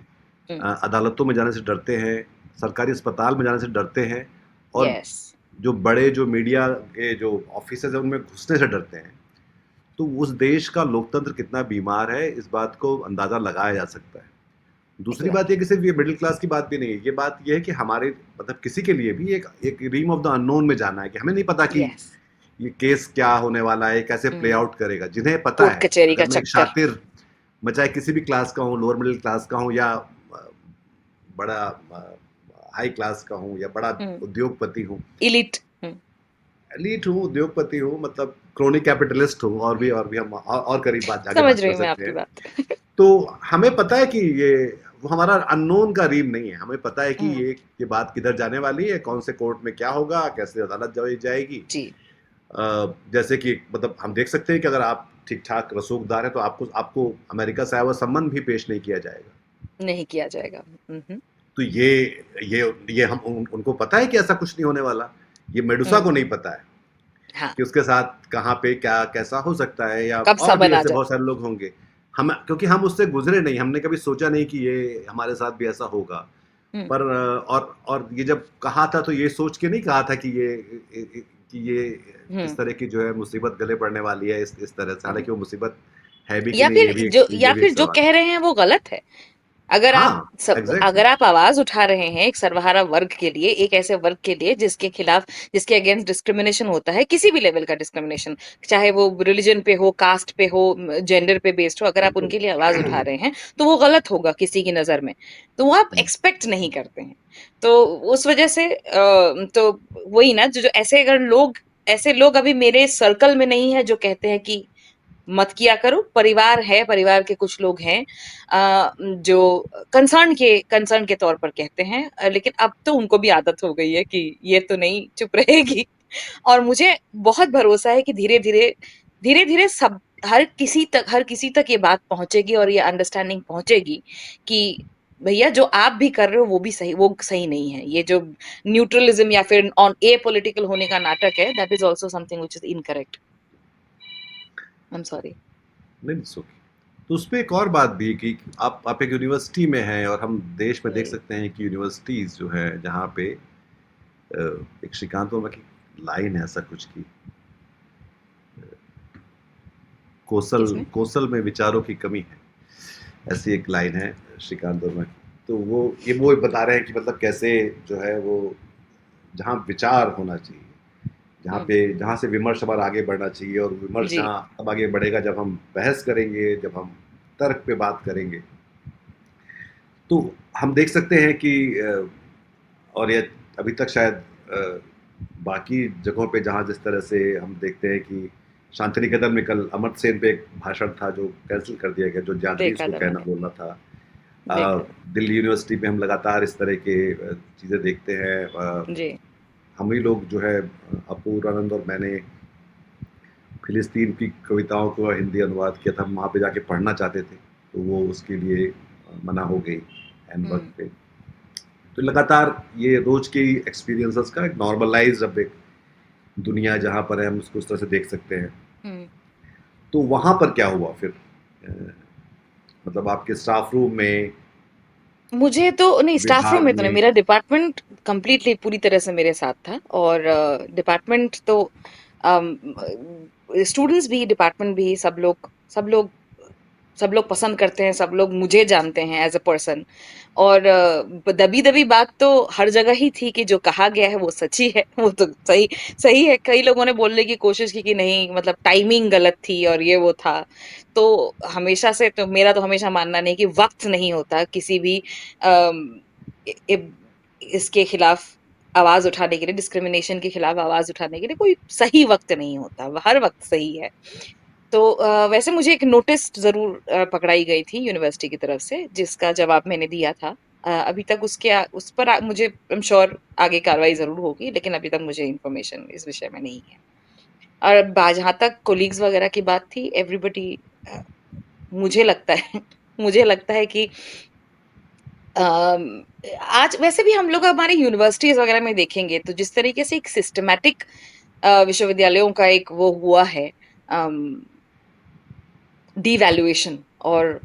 हम्म। अदालतों में जाने से डरते हैं, सरकारी अस्पताल में जाने से डरते हैं, और यस। जो बड़े जो मीडिया के जो ऑफिसेज हैं उनमें घुसने से डरते हैं, तो उस देश का लोकतंत्र कितना बीमार है इस बात को अंदाजा लगाया जा सकता है। दूसरी बात ये एग्जैक्टली। कि सिर्फ ये मिडिल क्लास की बात भी नहीं है, ये बात ये है कि हमारे मतलब किसी के लिए भी एक रीम ऑफ द अननोन में जाना है कि हमें नहीं पता कि यस। ये केस क्या होने वाला है, कैसे प्ले हम्म। आउट करेगा। जिन्हें पता कोर्ट है, कचहरी का अगर मैं एक चक्कर। शातिर, मैं चाहे किसी भी क्लास का हूँ, लोअर मिडिल क्लास का हूँ या बड़ा हाई क्लास का हूँ या बड़ा हम्म। उद्योगपति हूँ, इलिट। हम्म। एलीट हूँ, उद्योगपति हूँ, मतलब क्रोनिक कैपिटलिस्ट हूँ, और भी हम और करीब बात आगे समझ बात रही कर हूँ मैं सकते आपकी हैं। बात। तो हमें पता है कि ये वो हमारा अननोन का रीम नहीं है, हमें पता है कि हम्म। ये बात किधर जाने वाली है, कौन से कोर्ट में क्या होगा, कैसे अदालत जाएगी। जी। जैसे कि मतलब हम देख सकते हैं कि अगर आप ठीक ठाक रसूखदार हैं तो आपको आपको अमेरिका से आया हुआ सम्मन भी पेश नहीं किया जाएगा। नहीं किया जाएगा। तो ये उनको पता है कि ऐसा कुछ नहीं होने वाला। ये मेडुसा को हम्म। नहीं पता है हाँ। कि उसके साथ कहाँ पे क्या कैसा हो सकता है, या कब और भी समन आ ऐसे जाए। बहुत सारे लोग होंगे। हम क्योंकि हम उससे गुजरे नहीं, हमने कभी सोचा नहीं कि ये हमारे साथ भी ऐसा होगा। हम्म। पर और ये जब कहा था तो ये सोच के नहीं कहा था कि ये इस हम्म। तरह की जो है मुसीबत गले पड़ने वाली है, इस तरह से। हम्म। हालांकि वो मुसीबत है भी कि या नहीं, फिर जो ये या भी एक फिर जो सवाल है। कह रहे हैं वो गलत है। हाँ, एग्जैक्टली। अगर आप आवाज उठा रहे हैं एक सर्वहारा वर्ग के लिए, एक ऐसे वर्ग के लिए जिसके खिलाफ, जिसके अगेंस्ट डिस्क्रिमिनेशन होता है, किसी भी लेवल का डिस्क्रिमिनेशन, चाहे वो रिलीजन पे हो, कास्ट पे हो, जेंडर पे बेस्ड हो, अगर आप बिल्कुल। उनके लिए आवाज उठा रहे हैं तो वो गलत होगा किसी की नजर में। तो वो आप हम्म, एक्सपेक्ट नहीं करते हैं। तो उस वजह से तो वही ना, जो जो ऐसे अगर लोग, ऐसे लोग अभी मेरे सर्कल में नहीं है जो कहते हैं कि मत किया करो। परिवार है, परिवार के कुछ लोग हैं जो कंसर्न के तौर पर कहते हैं, लेकिन अब तो उनको भी आदत हो गई है कि ये तो नहीं चुप रहेगी। और मुझे बहुत भरोसा है कि धीरे धीरे सब, हर किसी तक ये बात पहुंचेगी और ये अंडरस्टैंडिंग पहुंचेगी कि भैया जो आप भी कर रहे हो वो भी सही, वो सही नहीं है। ये जो न्यूट्रलिज्म या फिर ऑन ए पॉलिटिकल होने का नाटक है, that is also something which is incorrect. I am sorry. नहीं सुखी। तो उस पे एक और बात भी कि आप एक यूनिवर्सिटी में हैं, और हम देश में देख सकते हैं कि यूनिवर्सिटीज जो है जहाँ पे एक श्रीकांत वर्मा की लाइन है ऐसा कुछ की, कौशल किसमें? कौशल में विचारों की कमी है, ऐसी एक लाइन है श्रीकांत वर्मा की। तो वो बता रहे हैं कि मतलब कैसे जो है वो, जहाँ विचार होना चाहिए, हम्म। जहाँ से विमर्श हमारा आगे बढ़ना चाहिए, और विमर्श जी। जहाँ तब आगे बढ़ेगा जब हम बहस करेंगे, जब हम तर्क पे बात करेंगे। तो हम देख सकते हैं कि और ये अभी तक शायद बाकी जगहों पे जहाँ जिस तरह से हम देखते हैं कि शांति निकेतन में कल अमर्त्य सेन पे एक भाषण था जो कैंसिल कर दिया गया, जो जादरी देखा उसको था कहना मैंने। बोलना था। देखा था। दिल्ली यूनिवर्सिटी में हम लगातार इस तरह के चीज़ें देखते हैं। जी। हम ही लोग जो है अपूर्व आनंद और मैंने फिलिस्तीन की कविताओं को हिंदी अनुवाद किया था, हम वहाँ पे जाके पढ़ना चाहते थे, तो वो उसके लिए मना हो गई एन वक्त हम्म। पे। तो लगातार ये रोज के एक्सपीरियंसेस का एक नॉर्मलाइज अब एक दुनिया जहाँ पर है, हम उसको उस तरह से देख सकते हैं। हम्म। तो वहाँ पर क्या हुआ फिर, मतलब आपके स्टाफ रूम में, मुझे तो नहीं, स्टाफ रूम विभाग में तो नहीं, में। मेरा डिपार्टमेंट कंप्लीटली पूरी तरह से मेरे साथ था। और डिपार्टमेंट तो स्टूडेंट्स भी, डिपार्टमेंट भी, सब लोग पसंद करते हैं, सब लोग मुझे जानते हैं एज अ पर्सन। और दबी दबी बात तो हर जगह ही थी कि जो कहा गया है वो सच ही है। वो तो सही सही है। कई लोगों ने बोलने की कोशिश की कि नहीं, मतलब टाइमिंग गलत थी और ये वो था। तो हमेशा से तो मेरा तो हमेशा मानना नहीं कि वक्त नहीं होता किसी भी अम, इ- इ- इसके खिलाफ आवाज उठाने के लिए, डिस्क्रिमिनेशन के खिलाफ आवाज उठाने के लिए कोई सही वक्त नहीं होता, हर वक्त सही है। तो वैसे मुझे एक नोटिस ज़रूर पकड़ाई गई थी यूनिवर्सिटी की तरफ से, जिसका जवाब मैंने दिया था। अभी तक उस पर मुझे आई एम श्योर आगे कार्रवाई ज़रूर होगी, लेकिन अभी तक मुझे इन्फॉर्मेशन इस विषय में नहीं है। और जहाँ तक कोलीग्स वगैरह की बात थी, एवरीबॉडी, मुझे लगता है मुझे लगता है कि अम, आज वैसे भी हम लोग हमारे यूनिवर्सिटीज वगैरह में देखेंगे तो जिस तरीके से एक सिस्टमैटिक विश्वविद्यालयों का एक वो हुआ है, डीवैल्यूएशन, और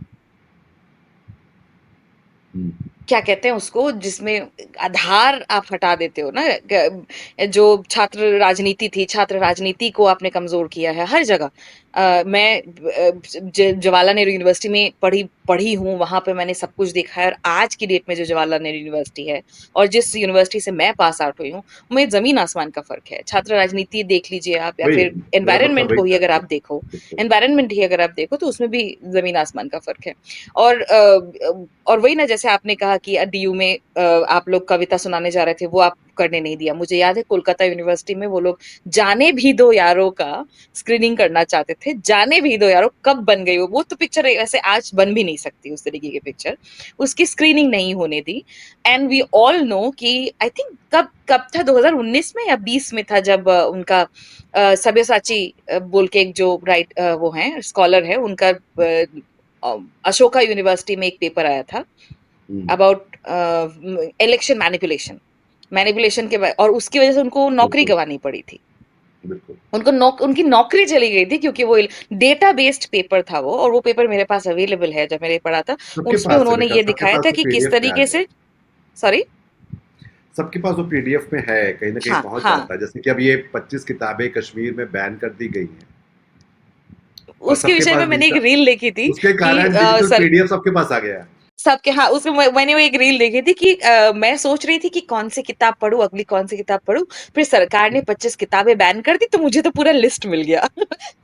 हुँ। क्या कहते हैं उसको, जिसमें आधार आप हटा देते हो ना। जो छात्र राजनीति थी, छात्र राजनीति को आपने कमजोर किया है हर जगह। मैं जवाहरलाल नेहरू यूनिवर्सिटी में पढ़ी पढ़ी हूँ, वहां पे मैंने सब कुछ देखा है। और आज की डेट में जो जवाहरलाल नेहरू यूनिवर्सिटी है और जिस यूनिवर्सिटी से मैं पास आउट हुई हूँ, उनमें जमीन आसमान का फर्क है। छात्र राजनीति देख लीजिए आप, या वही फिर मेरा मतलब एनवायरनमेंट वही को ही था। अगर आप देखो, बिल्कुल। एनवायरनमेंट ही अगर आप देखो तो उसमें भी जमीन आसमान का फर्क है। और और वही ना, जैसे आपने कहा कि डीयू में आप लोग कविता सुनाने जा रहे थे, वो आप करने नहीं दिया। मुझे याद है कोलकाता यूनिवर्सिटी में वो लोग जाने भी दो यारों का स्क्रीनिंग करना चाहते थे। जाने भी दो यारों कब बन गई वो तो पिक्चर ऐसे आज बन भी नहीं सकती उस तरीके की पिक्चर। उसकी स्क्रीनिंग नहीं होने दी। एंड वी ऑल नो कि आई थिंक कब कब था, 2019 में या 20 में था, जब उनका सब्यसाची बोल के एक जो वो हैं स्कॉलर है, उनका अशोका यूनिवर्सिटी में एक पेपर आया था हुँ, अबाउट इलेक्शन मैनिपुलेशन। मैनिपुलेशन और उसकी वजह से उनको नौकरी बिल्कुल, गंवानी पड़ी थी। बिल्कुल। उनकी नौकरी चली गई थी क्योंकि वो डेटा बेस्ड पेपर था वो, और वो पेपर मेरे पास अवेलेबल है, जब मैंने पढ़ा था। सबके उसमें पास है उन्होंने बेटा, ये सबके दिखाया पास था वो कि किस पीडीएफ में आ तरीके गया है। से, सॉरी। सबके पास वो पीडीएफ में है, कहीं न कहीं हाँ, पहुँच हाँ। जाता है। जैसे कि अब ये 25 किताबें कश्मीर में बैन कर दी गई हैं और उसके सबके विषय में पास मैंने एक रील देखी थी उसके कि कारण डिजिटल पीडीएफ सबके पास आ गया है। सबके, हाँ, उसमें मैंने वो एक रील देखी थी कि मैं सोच रही थी कि कौन सी किताब पढूं, अगली कौन सी किताब पढूं। फिर सरकार ने 25 किताबें बैन कर दी, तो मुझे तो पूरा लिस्ट मिल गया।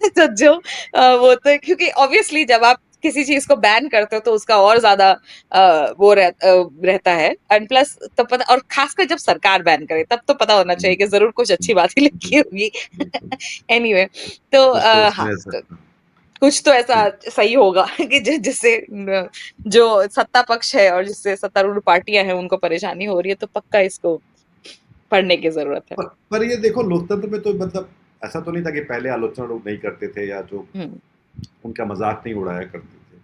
तो जो वो तो क्योंकि ऑब्वियसली जब आप किसी चीज को बैन करते हो तो उसका और ज्यादा रहता है। एंड प्लस तो पता, और खासकर जब सरकार बैन करे तब तो पता होना हुँ, चाहिए कि जरूर कुछ हुँ, अच्छी बात ही लिखी बिल्कुल, होगी। बिल्कुल। एनीवे, तो कुछ तो हाँ, उसमें ऐसा तो हाँ, कुछ तो ऐसा जी। सही होगा कि जिससे जो सत्ता पक्ष है और जिससे सत्तारूढ़ पार्टियां हैं उनको परेशानी हो रही है, तो पक्का इसको पढ़ने की जरूरत है। पर ये देखो लोकतंत्र में तो मतलब ऐसा तो नहीं था कि पहले आलोचना लोग नहीं करते थे या जो हम्म। उनका मज़ाक नहीं उड़ाया करते थे।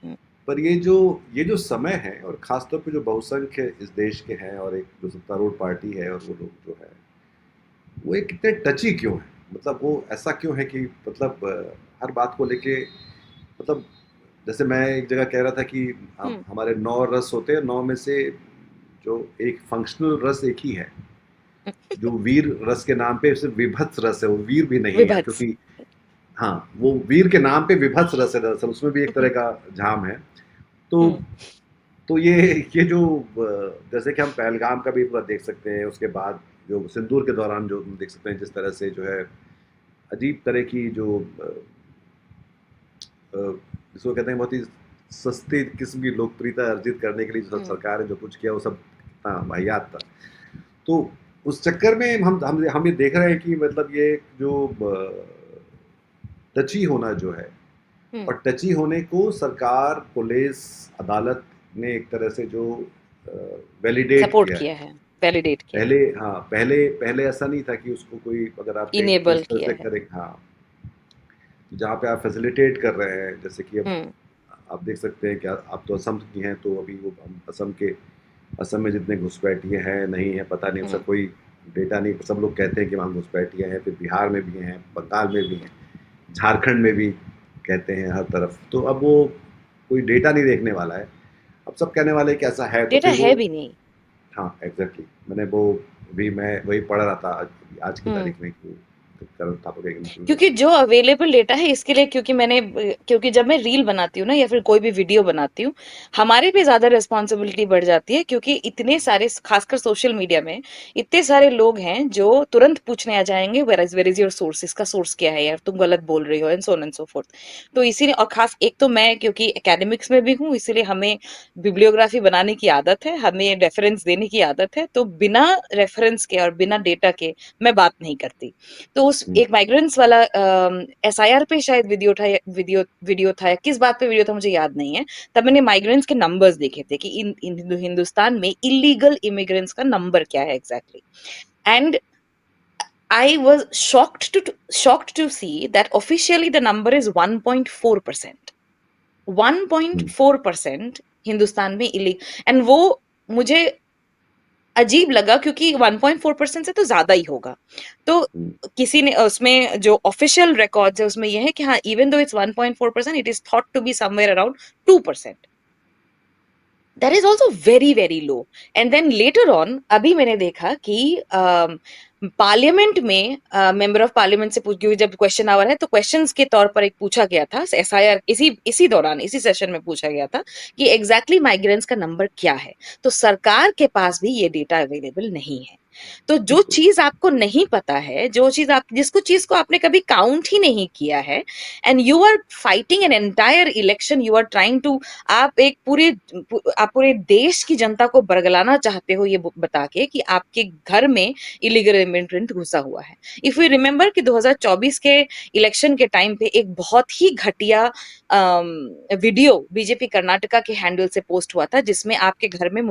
हम्म। पर ये जो समय है और ख़ास तौर पे जो बहुसंख्य इस देश के हैं और एक जो सत्तारूढ़ पार्टी है और वो लोग जो है, वो एक कितने टची क्यों है? मतलब वो ऐसा क्यों है कि मतलब हर बात को लेके मतलब जैसे मैं एक जगह कह रहा था कि हम्म। हमारे 9 रस होते हैं, 9 में से जो एक फंक्शनल रस एक ही है, जो वीर रस के नाम पे सिर्फ़ विभत्स रस है, वो वीर भी नहीं है विभत्स। क्योंकि हाँ, वो वीर के नाम पे विभत्स रस है दरअसल, उसमें भी एक तरह हम्म। का झाम है। तो हम्म। तो ये जो जैसे कि हम पहलगाम का भी पूरा देख सकते हैं, उसके बाद जो सिंदूर के दौरान जो हम देख सकते हैं जिस तरह से जो है अजीब तरह की जो जिसको कहते हैं बहुत ही सस्ती किस्म की लोकप्रियता अर्जित करने के लिए जो हम्म। सरकार ने जो कुछ किया वो सब कितना वाहियात था। तो उस चक्कर में हम ये देख रहे हैं कि मतलब ये जो टची होना जो है हम्म। और टची होने को सरकार, पुलिस, अदालत ने एक तरह से जो वैलिडेट सपोर्ट किया है। किया है, वैलिडेट किया पहले है, हाँ, पहले पहले ऐसा नहीं था कि उसको कोई अगर आप कहेंगे कि इनेबल इस तरह किया से है। करें हाँ, जहाँ पे आप फैसिलिटेट कर रहे हैं जैसे कि अब हम्म। आप देख सकते हैं कि आप तो असम की हैं तो अभी वो हम असम में जितने घुसपैठिए हैं नहीं है पता नहीं उसका हम्म। कोई डेटा नहीं सब लोग कहते हैं कि वहाँ घुसपैठिए हैं फिर बिहार में भी हैं बंगाल में भी हैं झारखंड में भी कहते हैं हर तरफ तो अब वो कोई डेटा नहीं देखने वाला है अब सब कहने वाले हैं कि ऐसा है तो डेटा फिर वो है भी नहीं। हाँ एग्जैक्टली मैंने वो भी मैं वही पढ़ रहा था आज आज की हम्म। तारीख में कि करण थापा का इंटरव्यू क्योंकि देखा। जो अवेलेबल डेटा है इसके लिए, क्योंकि मैंने क्योंकि जब मैं रील बनाती हूँ ना या फिर कोई भी वीडियो बनाती हूँ, हमारे पे ज्यादा रिस्पॉन्सिबिलिटी बढ़ जाती है, क्योंकि इतने सारे, खासकर सोशल मीडिया में इतने सारे लोग हैं जो तुरंत पूछने आ जाएंगे वेर इज योर सोर्स, इसका सोर्स क्या है यार, तुम गलत बोल रही हो, and so on and so fourth. तो इसीलिए, और खास एक तो मैं क्योंकि एकेडमिक्स में भी हूँ, इसीलिए हमें बिब्लियोग्राफी बनाने की आदत है, हमें रेफरेंस देने की आदत है, तो बिना रेफरेंस के और बिना डेटा के मैं बात नहीं करती। तो उस हुँ, एक माइग्रेंट्स वाला एसआईआर पे शायद वीडियो था, या किस बात पे वीडियो था मुझे याद नहीं है। तब मैंने माइग्रेंट्स के नंबर्स देखे थे कि हिंदुस्तान में इलीगल इमिग्रेंट्स का नंबर क्या है exactly. And I was shocked to see that officially the number is 1.4%. हुँ, 1.4% हिंदुस्तान में इलीगल, एंड वो मुझे अजीब लगा, क्योंकि 1.4% से तो ज्यादा ही होगा। तो हुँ, किसी ने उसमें जो ऑफिशियल रिकॉर्ड्स है उसमें यह है कि हाँ, even though it's 1.4%, it is thought to be somewhere around 2%। That is also very very low. And then later on अभी मैंने देखा कि पार्लियामेंट में मेंबर ऑफ पार्लियामेंट से पूछ, क्योंकि जब क्वेश्चन आवर है तो क्वेश्चंस के तौर पर एक पूछा गया था एसआईआर, इसी इसी दौरान इसी सेशन में पूछा गया था कि एग्जैक्टली माइग्रेंट्स का नंबर क्या है। तो सरकार के पास भी ये डेटा अवेलेबल नहीं है। तो जो बिल्कुल। चीज आपको नहीं पता है, जो चीज आप, जिसको चीज को आपने कभी काउंट ही नहीं किया है, and you are fighting an entire election, you are trying to, आप पूरे देश की जनता को बरगलाना चाहते हो ये बता के कि आपके घर में इलीगल इमिग्रेंट घुसा हुआ है। इफ यू रिमेम्बर कि 2024 के इलेक्शन के टाइम पे एक बहुत ही घटिया वीडियो बीजेपी कर्नाटका के हैंडल से पोस्ट हुआ था, जिसमें आपके घर में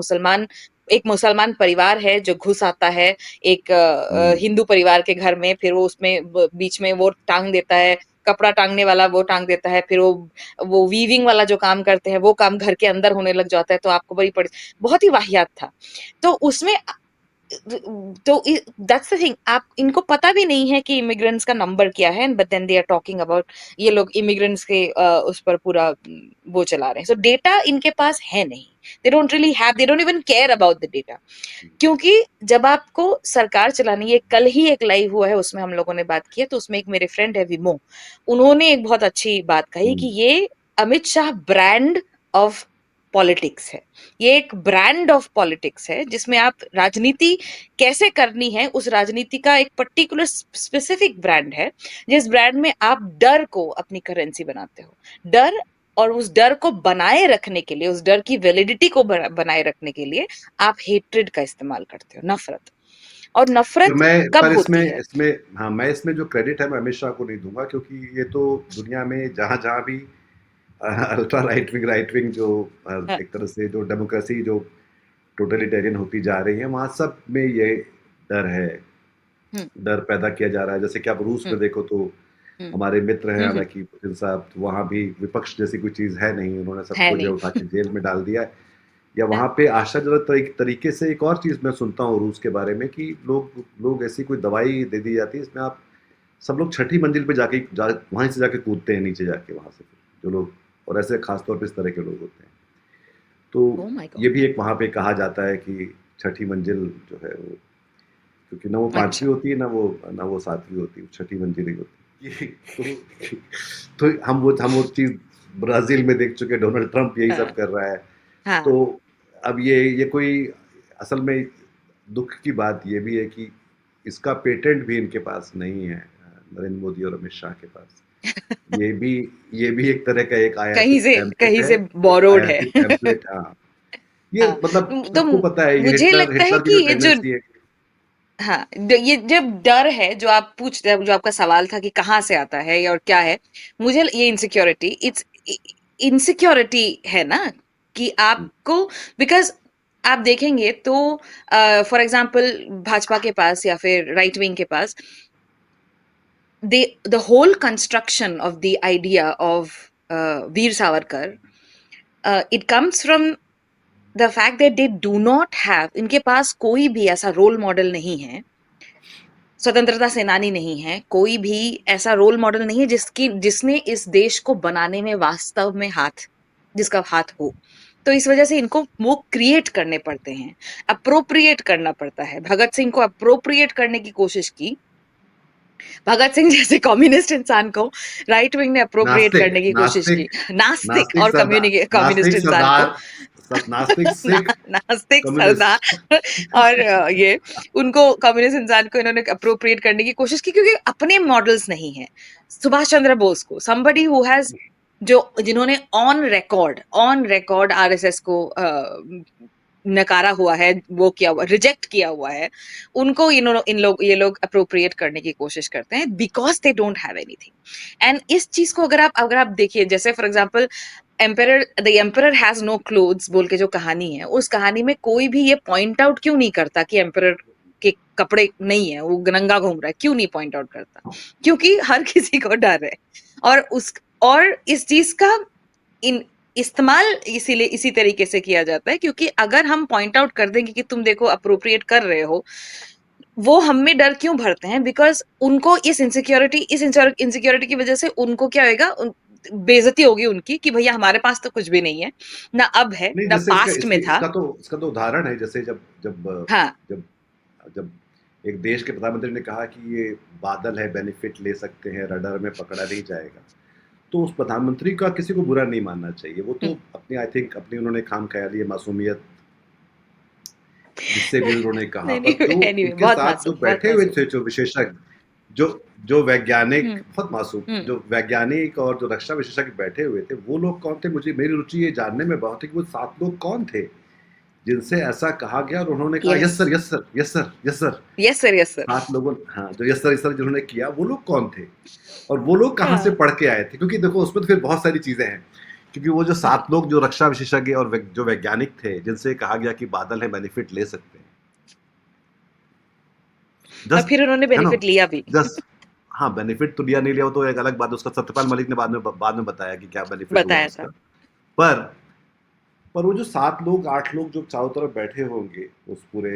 एक मुसलमान परिवार है जो घुस आता है एक हुँ, हिंदू परिवार के घर में, फिर वो उसमें बीच में वो टांग देता है, कपड़ा टांगने वाला वो टांग देता है, फिर वो वीविंग वाला जो काम करते हैं वो काम घर के अंदर होने लग जाता है, तो आपको बड़ी पड़ी, बहुत ही वाहियात था। तो उसमें तो दैट्स द थिंग, आप इनको पता भी नहीं है कि इमिग्रेंट्स का नंबर क्या है, but then they are talking about, ये लोग इमिग्रेंट्स के उस पर पूरा वो चला रहे हैं। सो डेटा इनके पास है नहीं, they don't even care about the data. क्योंकि जब आपको सरकार चलानी है, कल ही एक लाइव हुआ है उसमें हम लोगों ने बात की है, तो उसमें एक मेरे फ्रेंड है विमो, उन्होंने एक बहुत अच्छी बात कही कि हुँ, ये Amit Shah brand of politics है। ये एक ब्रांड ऑफ पॉलिटिक्स है जिसमें आप राजनीति कैसे करनी है, उस राजनीति का एक पर्टिकुलर स्पेसिफिक ब्रांड है, जिस ब्रांड में आप डर को अपनी करेंसी बनाते हो। डर, और उस डर को बनाए रखने के लिए, उस डर की वैलिडिटी को बनाए रखने के लिए आप हेट्रेड का इस्तेमाल करते हो, नफरत। और पर नफरत मैं कब पर इसमें होती है? इसमें हाँ, मैं इसमें जो क्रेडिट है मैं अमित शाह को नहीं दूँगा, क्योंकि ये तो दुनिया में जहाँ-जहाँ भी अल्ट्रा राइट विंग जो हाँ, एक तरह से जो डेमोक्रेसी जो टोटलिटेरियन होती जा रही है, वहाँ सब में ये डर है, हम्म, डर पैदा किया जा रहा है। जैसे कि आप रूस में हम्म, देखो तो हम्म, हमारे मित्र हैं हम्म, हालाँकि पुतिन साहब, तो वहाँ भी विपक्ष जैसी कोई चीज़ है नहीं, उन्होंने है सबको जो नहीं। है उठा के जेल में डाल दिया है। या हाँ, वहाँ पे आश्चर्यजनक तरीके से एक और चीज़ मैं सुनता हूँ रूस के बारे में कि लोग लोग ऐसी कोई दवाई दे दी जाती है, इसमें आप सब लोग छठी मंजिल पे वहीं से जाके कूदते हैं नीचे जाके वहाँ से, जो लोग, और ऐसे खास तौर पे इस तरह के लोग होते हैं। तो ओ माय ये गॉड। भी एक वहाँ पे कहा जाता है कि छठी मंजिल जो है वो, क्योंकि ना वो अच्छा। 5वीं होती है, ना वो 7वीं होती है, छठी मंजिल ही होती है। तो हम वो चीज़ ब्राज़ील में देख चुके हैं, डोनाल्ड ट्रम्प यही सब हाँ, कर रहा है। हाँ, तो अब ये कोई असल में दुःख की बात ये भी है कि इसका पेटेंट भी इनके पास नहीं है, नरेंद्र मोदी और अमित शाह के पास। ये भी ये भी एक तरह का एक आयातित पैम्फलेट कहीं है, से एक बोरोड है। आयातित पैम्फलेट, हाँ। ये हाँ, मतलब तो सबको पता है, ये मुझे हिटलर लगता है हिटलर की कि जो ये जो, टेंडेंसी है। हाँ, ये जब डर है जो आप पूछ रहे, जो आपका सवाल था कि कहाँ से आता है और क्या है, मुझे ये इनसिक्योरिटी, इट्स इनसिक्योरिटी है ना, कि हुँ, आपको, बिकॉज आप देखेंगे तो फॉर एग्जाम्पल भाजपा के पास या फिर राइट विंग के पास, the whole construction of the idea of Veer Savarkar, it comes from the fact that they do not have, इनके पास कोई भी ऐसा रोल मॉडल नहीं है, स्वतंत्रता सेनानी नहीं है, कोई भी ऐसा रोल मॉडल नहीं है जिसने इस देश को बनाने में वास्तव में जिसका हाथ हो। तो इस वजह से इनको वो क्रिएट करने पड़ते हैं, अप्रोप्रिएट करना पड़ता है। भगत सिंह को अप्रोप्रिएट करने की कोशिश की, भगत सिंह जैसे कम्युनिस्ट इंसान को राइट विंग ने अप्रोप्रिएट नास्तिक, करने की कोशिश नास्तिक, की। नास्तिक नास्तिक और सरदार, कम्युनिस्ट नास्तिक इंसान को सरदार, नास्तिक ना, सिख नास्तिक कम्युनिस्ट। सरदार और ये उनको कम्युनिस्ट इंसान को इन्होंने अप्रोप्रिएट करने की कोशिश की, क्योंकि अपने मॉडल्स नहीं है। सुभाष चंद्र बोस को, somebody who has, जो जिन्होंने ऑन रिकॉर्ड आरएसएस को नकारा हुआ है, वो किया हुआ, रिजेक्ट किया हुआ है, उनको ये लोग अप्रोप्रिएट करने की कोशिश करते हैं, because they don't have anything. And इस चीज को अगर आप देखिए, जैसे for example the emperor has no clothes बोल के जो कहानी है, उस कहानी में कोई भी ये पॉइंट आउट क्यों नहीं करता कि एम्परर के कपड़े नहीं है, वो नंगा घूम रहा है, क्यों नहीं पॉइंट आउट करता? क्योंकि हर किसी को डर है। और उस और इस चीज का इन इस्तेमाल इसीलिए इसी तरीके से किया जाता है, क्योंकि अगर हम पॉइंट आउट कर देंगे कि तुम देखो अप्रोप्रिएट कर रहे हो, वो हम में डर क्यों भरते हैं? बिकॉज उनको इस इनसिक्योरिटी की वजह से उनको क्या होगा, बेइज्जती होगी उनकी कि भैया हमारे पास तो कुछ भी नहीं है, ना अब है नहीं, ना जैसे पास्ट में था। इसका तो उदाहरण है, जैसे जब जब हाँ। जब जब एक देश के प्रधानमंत्री ने कहा कि ये बादल है, बेनिफिट ले सकते हैं, रडार में पकड़ा नहीं जाएगा, तो उस प्रधानमंत्री का किसी को बुरा नहीं मानना चाहिए। वो तो अपनी, आई थिंक, अपनी उन्होंने खाम ख्याली है, मासूमियत जिससे भी उन्होंने कहा, पर जो एनीवे उनके बहुत साथ जो मासूम, बहुत बैठे हुए मासूम। थे, जो विशेषज्ञ, जो जो वैज्ञानिक, हम्म। बहुत मासूम, हम्म। जो वैज्ञानिक और जो रक्षा विशेषज्ञ बैठे हुए थे, वो लोग कौन थे? मुझे, मेरी रुचि ये जानने में बहुत है कि वो 7 लोग कौन थे जिनसे ऐसा कहा गया और उन्होंने कहा yes. Yes sir, yes sir, yes sir, yes sir. Yes sir, yes sir. 7 लोगों, हाँ, जो यस सर जिन्होंने किया, वो लोग कौन थे? और वो लोग कहाँ से हाँ। पढ़ के आए थे? क्योंकि देखो, उसमें तो फिर बहुत सारी चीजें हैं। क्योंकि वो जो 7 लोग जो रक्षा विशेषज्ञ और जो वैज्ञानिक थे, जिनसे कहा गया कि बादल है, बेनिफिट ले सकते हैं, और जस्ट, फिर उन्होंने है ना, बेनिफिट लिया भी। जस्ट, हाँ, बेनिफिट तो लिया नहीं लिया वो तो एक अलग बात है, उसका सत्यपाल मलिक ने बाद में बताया कि क्या बेनिफिट हुआ बताया था। उसका। पर पर वो जो 7 लोग, 8 लोग जो चारों तरफ बैठे होंगे उस पूरे,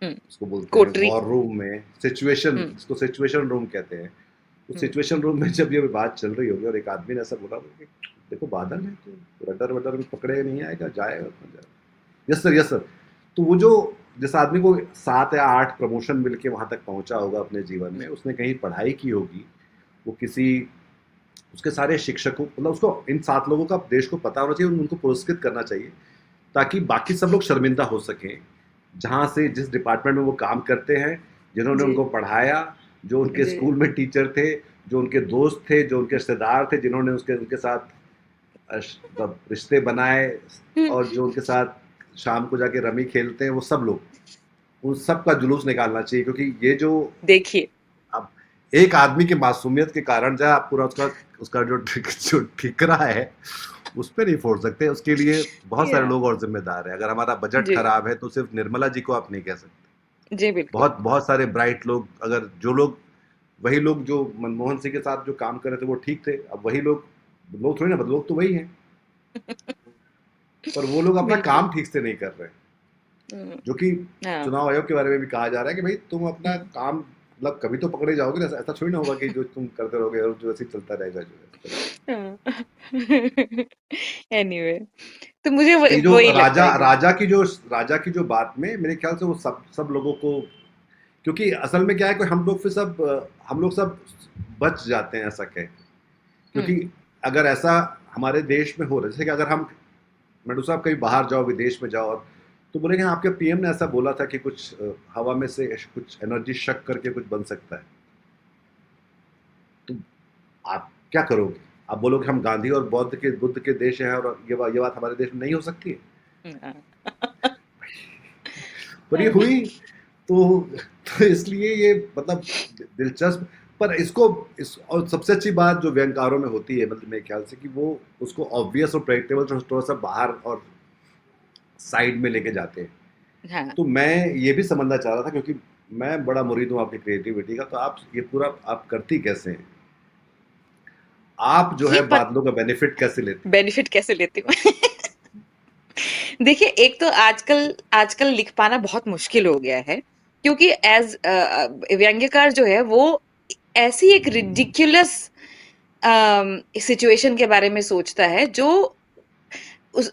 हम्म। उसको बोलते हैं कोटरी। वॉर रूम में, सिचुएशन, हम्म। जिसको सिचुएशन रूम कहते हैं, उस हम्म। सिचुएशन रूम में जब ये बात चल रही होगी और एक आदमी ने ऐसा बोला कि देखो बादल है, तो रडर वडर में पकड़े नहीं आएगा, जाएगा अपना जाएगा, यस सर, यस सर। तो वो जो, जिस आदमी को 7 या 8 प्रमोशन मिलके वहां तक पहुंचा होगा अपने जीवन में, उसने कहीं पढ़ाई की होगी, वो किसी, उसके सारे शिक्षकों, मतलब उसको इन 7 लोगों का देश को पता होना चाहिए, उनको पुरस्कृत करना चाहिए, ताकि बाकी सब लोग शर्मिंदा हो सकें, जहाँ से, जिस डिपार्टमेंट में वो काम करते हैं, जिन्होंने जी। उनको पढ़ाया, जो उनके जी। स्कूल में टीचर थे, जो उनके दोस्त थे, जो उनके रिश्तेदार थे, जिन्होंने उसके उनके साथ मतलब रिश्ते बनाए, हम्म। और जो उनके साथ शाम को जाके रमी खेलते हैं, वो सब लोग, उन सब का जुलूस निकालना चाहिए। क्योंकि ये जो, देखिए। अब एक आदमी की मासूमियत के कारण जो आप पूरा उसका उसका जो ठिकरा है, उस पर नहीं फोड़ सकते। उसके लिए बहुत सारे या। लोग और जिम्मेदार हैं। अगर हमारा बजट जी। खराब है तो सिर्फ निर्मला जी को आप नहीं कह सकते। जी बिल्कुल। बहुत बहुत सारे ब्राइट लोग, अगर जो लोग, वही लोग जो मनमोहन सिंह के साथ जो काम कर रहे थे वो ठीक थे, अब वही लोग, लोग थोड़ी ना बदले, लोग तो वही हैं, पर वो लोग अपना बिल्कुल। काम ठीक से नहीं कर रहे। हम्म। जो कि हाँ। चुनाव आयोग के बारे में भी कहा जा रहा है कि भाई तुम अपना हम्म। काम, मतलब कभी तो पकड़े जाओगे ना, ऐसा थोड़ी ना होगा कि जो तुम करते रहोगे और जो ऐसे ही चलता रहेगा, जो है चलेगा। एनीवे, तो मुझे तो ये जो वही लगता है कि राजा की जो बात में, मेरे ख्याल से वो सब सब लोगों को, क्योंकि असल में क्या है कि हम लोग सब बच जाते हैं ऐसा कह के। क्योंकि हम्म। अगर ऐसा हमारे देश में हो रहा है, जैसे कि अगर हम, मेडू साहब, कहीं बाहर जाओ, विदेश में जाओ, और तो बोलेंगे हाँ, आपके पीएम ने ऐसा बोला था कि कुछ हवा में से कुछ एनर्जी शक करके कुछ बन सकता है, तो आप क्या करोगे? आप बोलोगे हम गांधी और बुद्ध के देश हैं, और ये बात हमारे देश में नहीं हो सकती है? हाँ। पर ये हुई। तो, इसलिए ये, मतलब दिलचस्प। पर और सबसे अच्छी बात जो व्यंगकारों में होती है, मतलब मेरे ख्याल से, कि वो उसको ऑब्वियस और प्रेडिक्टेबल थोड़ा सा बाहर और साइड में लेके जाते हैं। हाँ। तो मैं ये भी समझना चाह रहा था, क्योंकि मैं बड़ा मुरीद हूँ आपकी क्रिएटिविटी का, तो आप ये पूरा आप करती कैसे हैं? आप जो ये है बादलों का बेनिफिट कैसे लेती हैं? बेनिफिट कैसे लेती हूँ? देखिए, एक तो आजकल आजकल लिख पाना बहुत मुश्किल हो गया है, क्योंकि एज व्यंग्यकार जो है वो ऐसी एक रिडिकुलस सिचुएशन के बारे में सोचता है, जो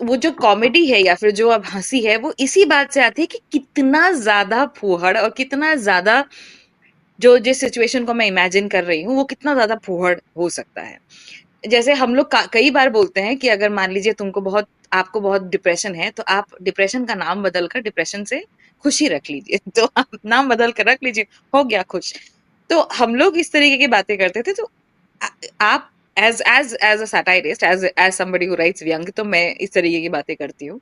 वो जो कॉमेडी है या फिर जो अब हंसी है, वो इसी बात से आती है कि कितना ज्यादा फूहड़ और कितना ज्यादा जो जिस सिचुएशन को मैं इमेजिन कर रही हूँ वो कितना ज्यादा फूहड़ हो सकता है। जैसे हम लोग कई बार बोलते हैं कि अगर मान लीजिए आपको बहुत डिप्रेशन है, तो आप डिप्रेशन का नाम बदलकर डिप्रेशन से खुशी रख लीजिए। तो आप नाम बदल कर रख लीजिए, हो गया खुश। तो हम लोग इस तरीके की बातें करते थे। तो आ, आप as a satirist, as somebody who writes व्यंग, तो मैं इस तरीके की बातें करती हूँ।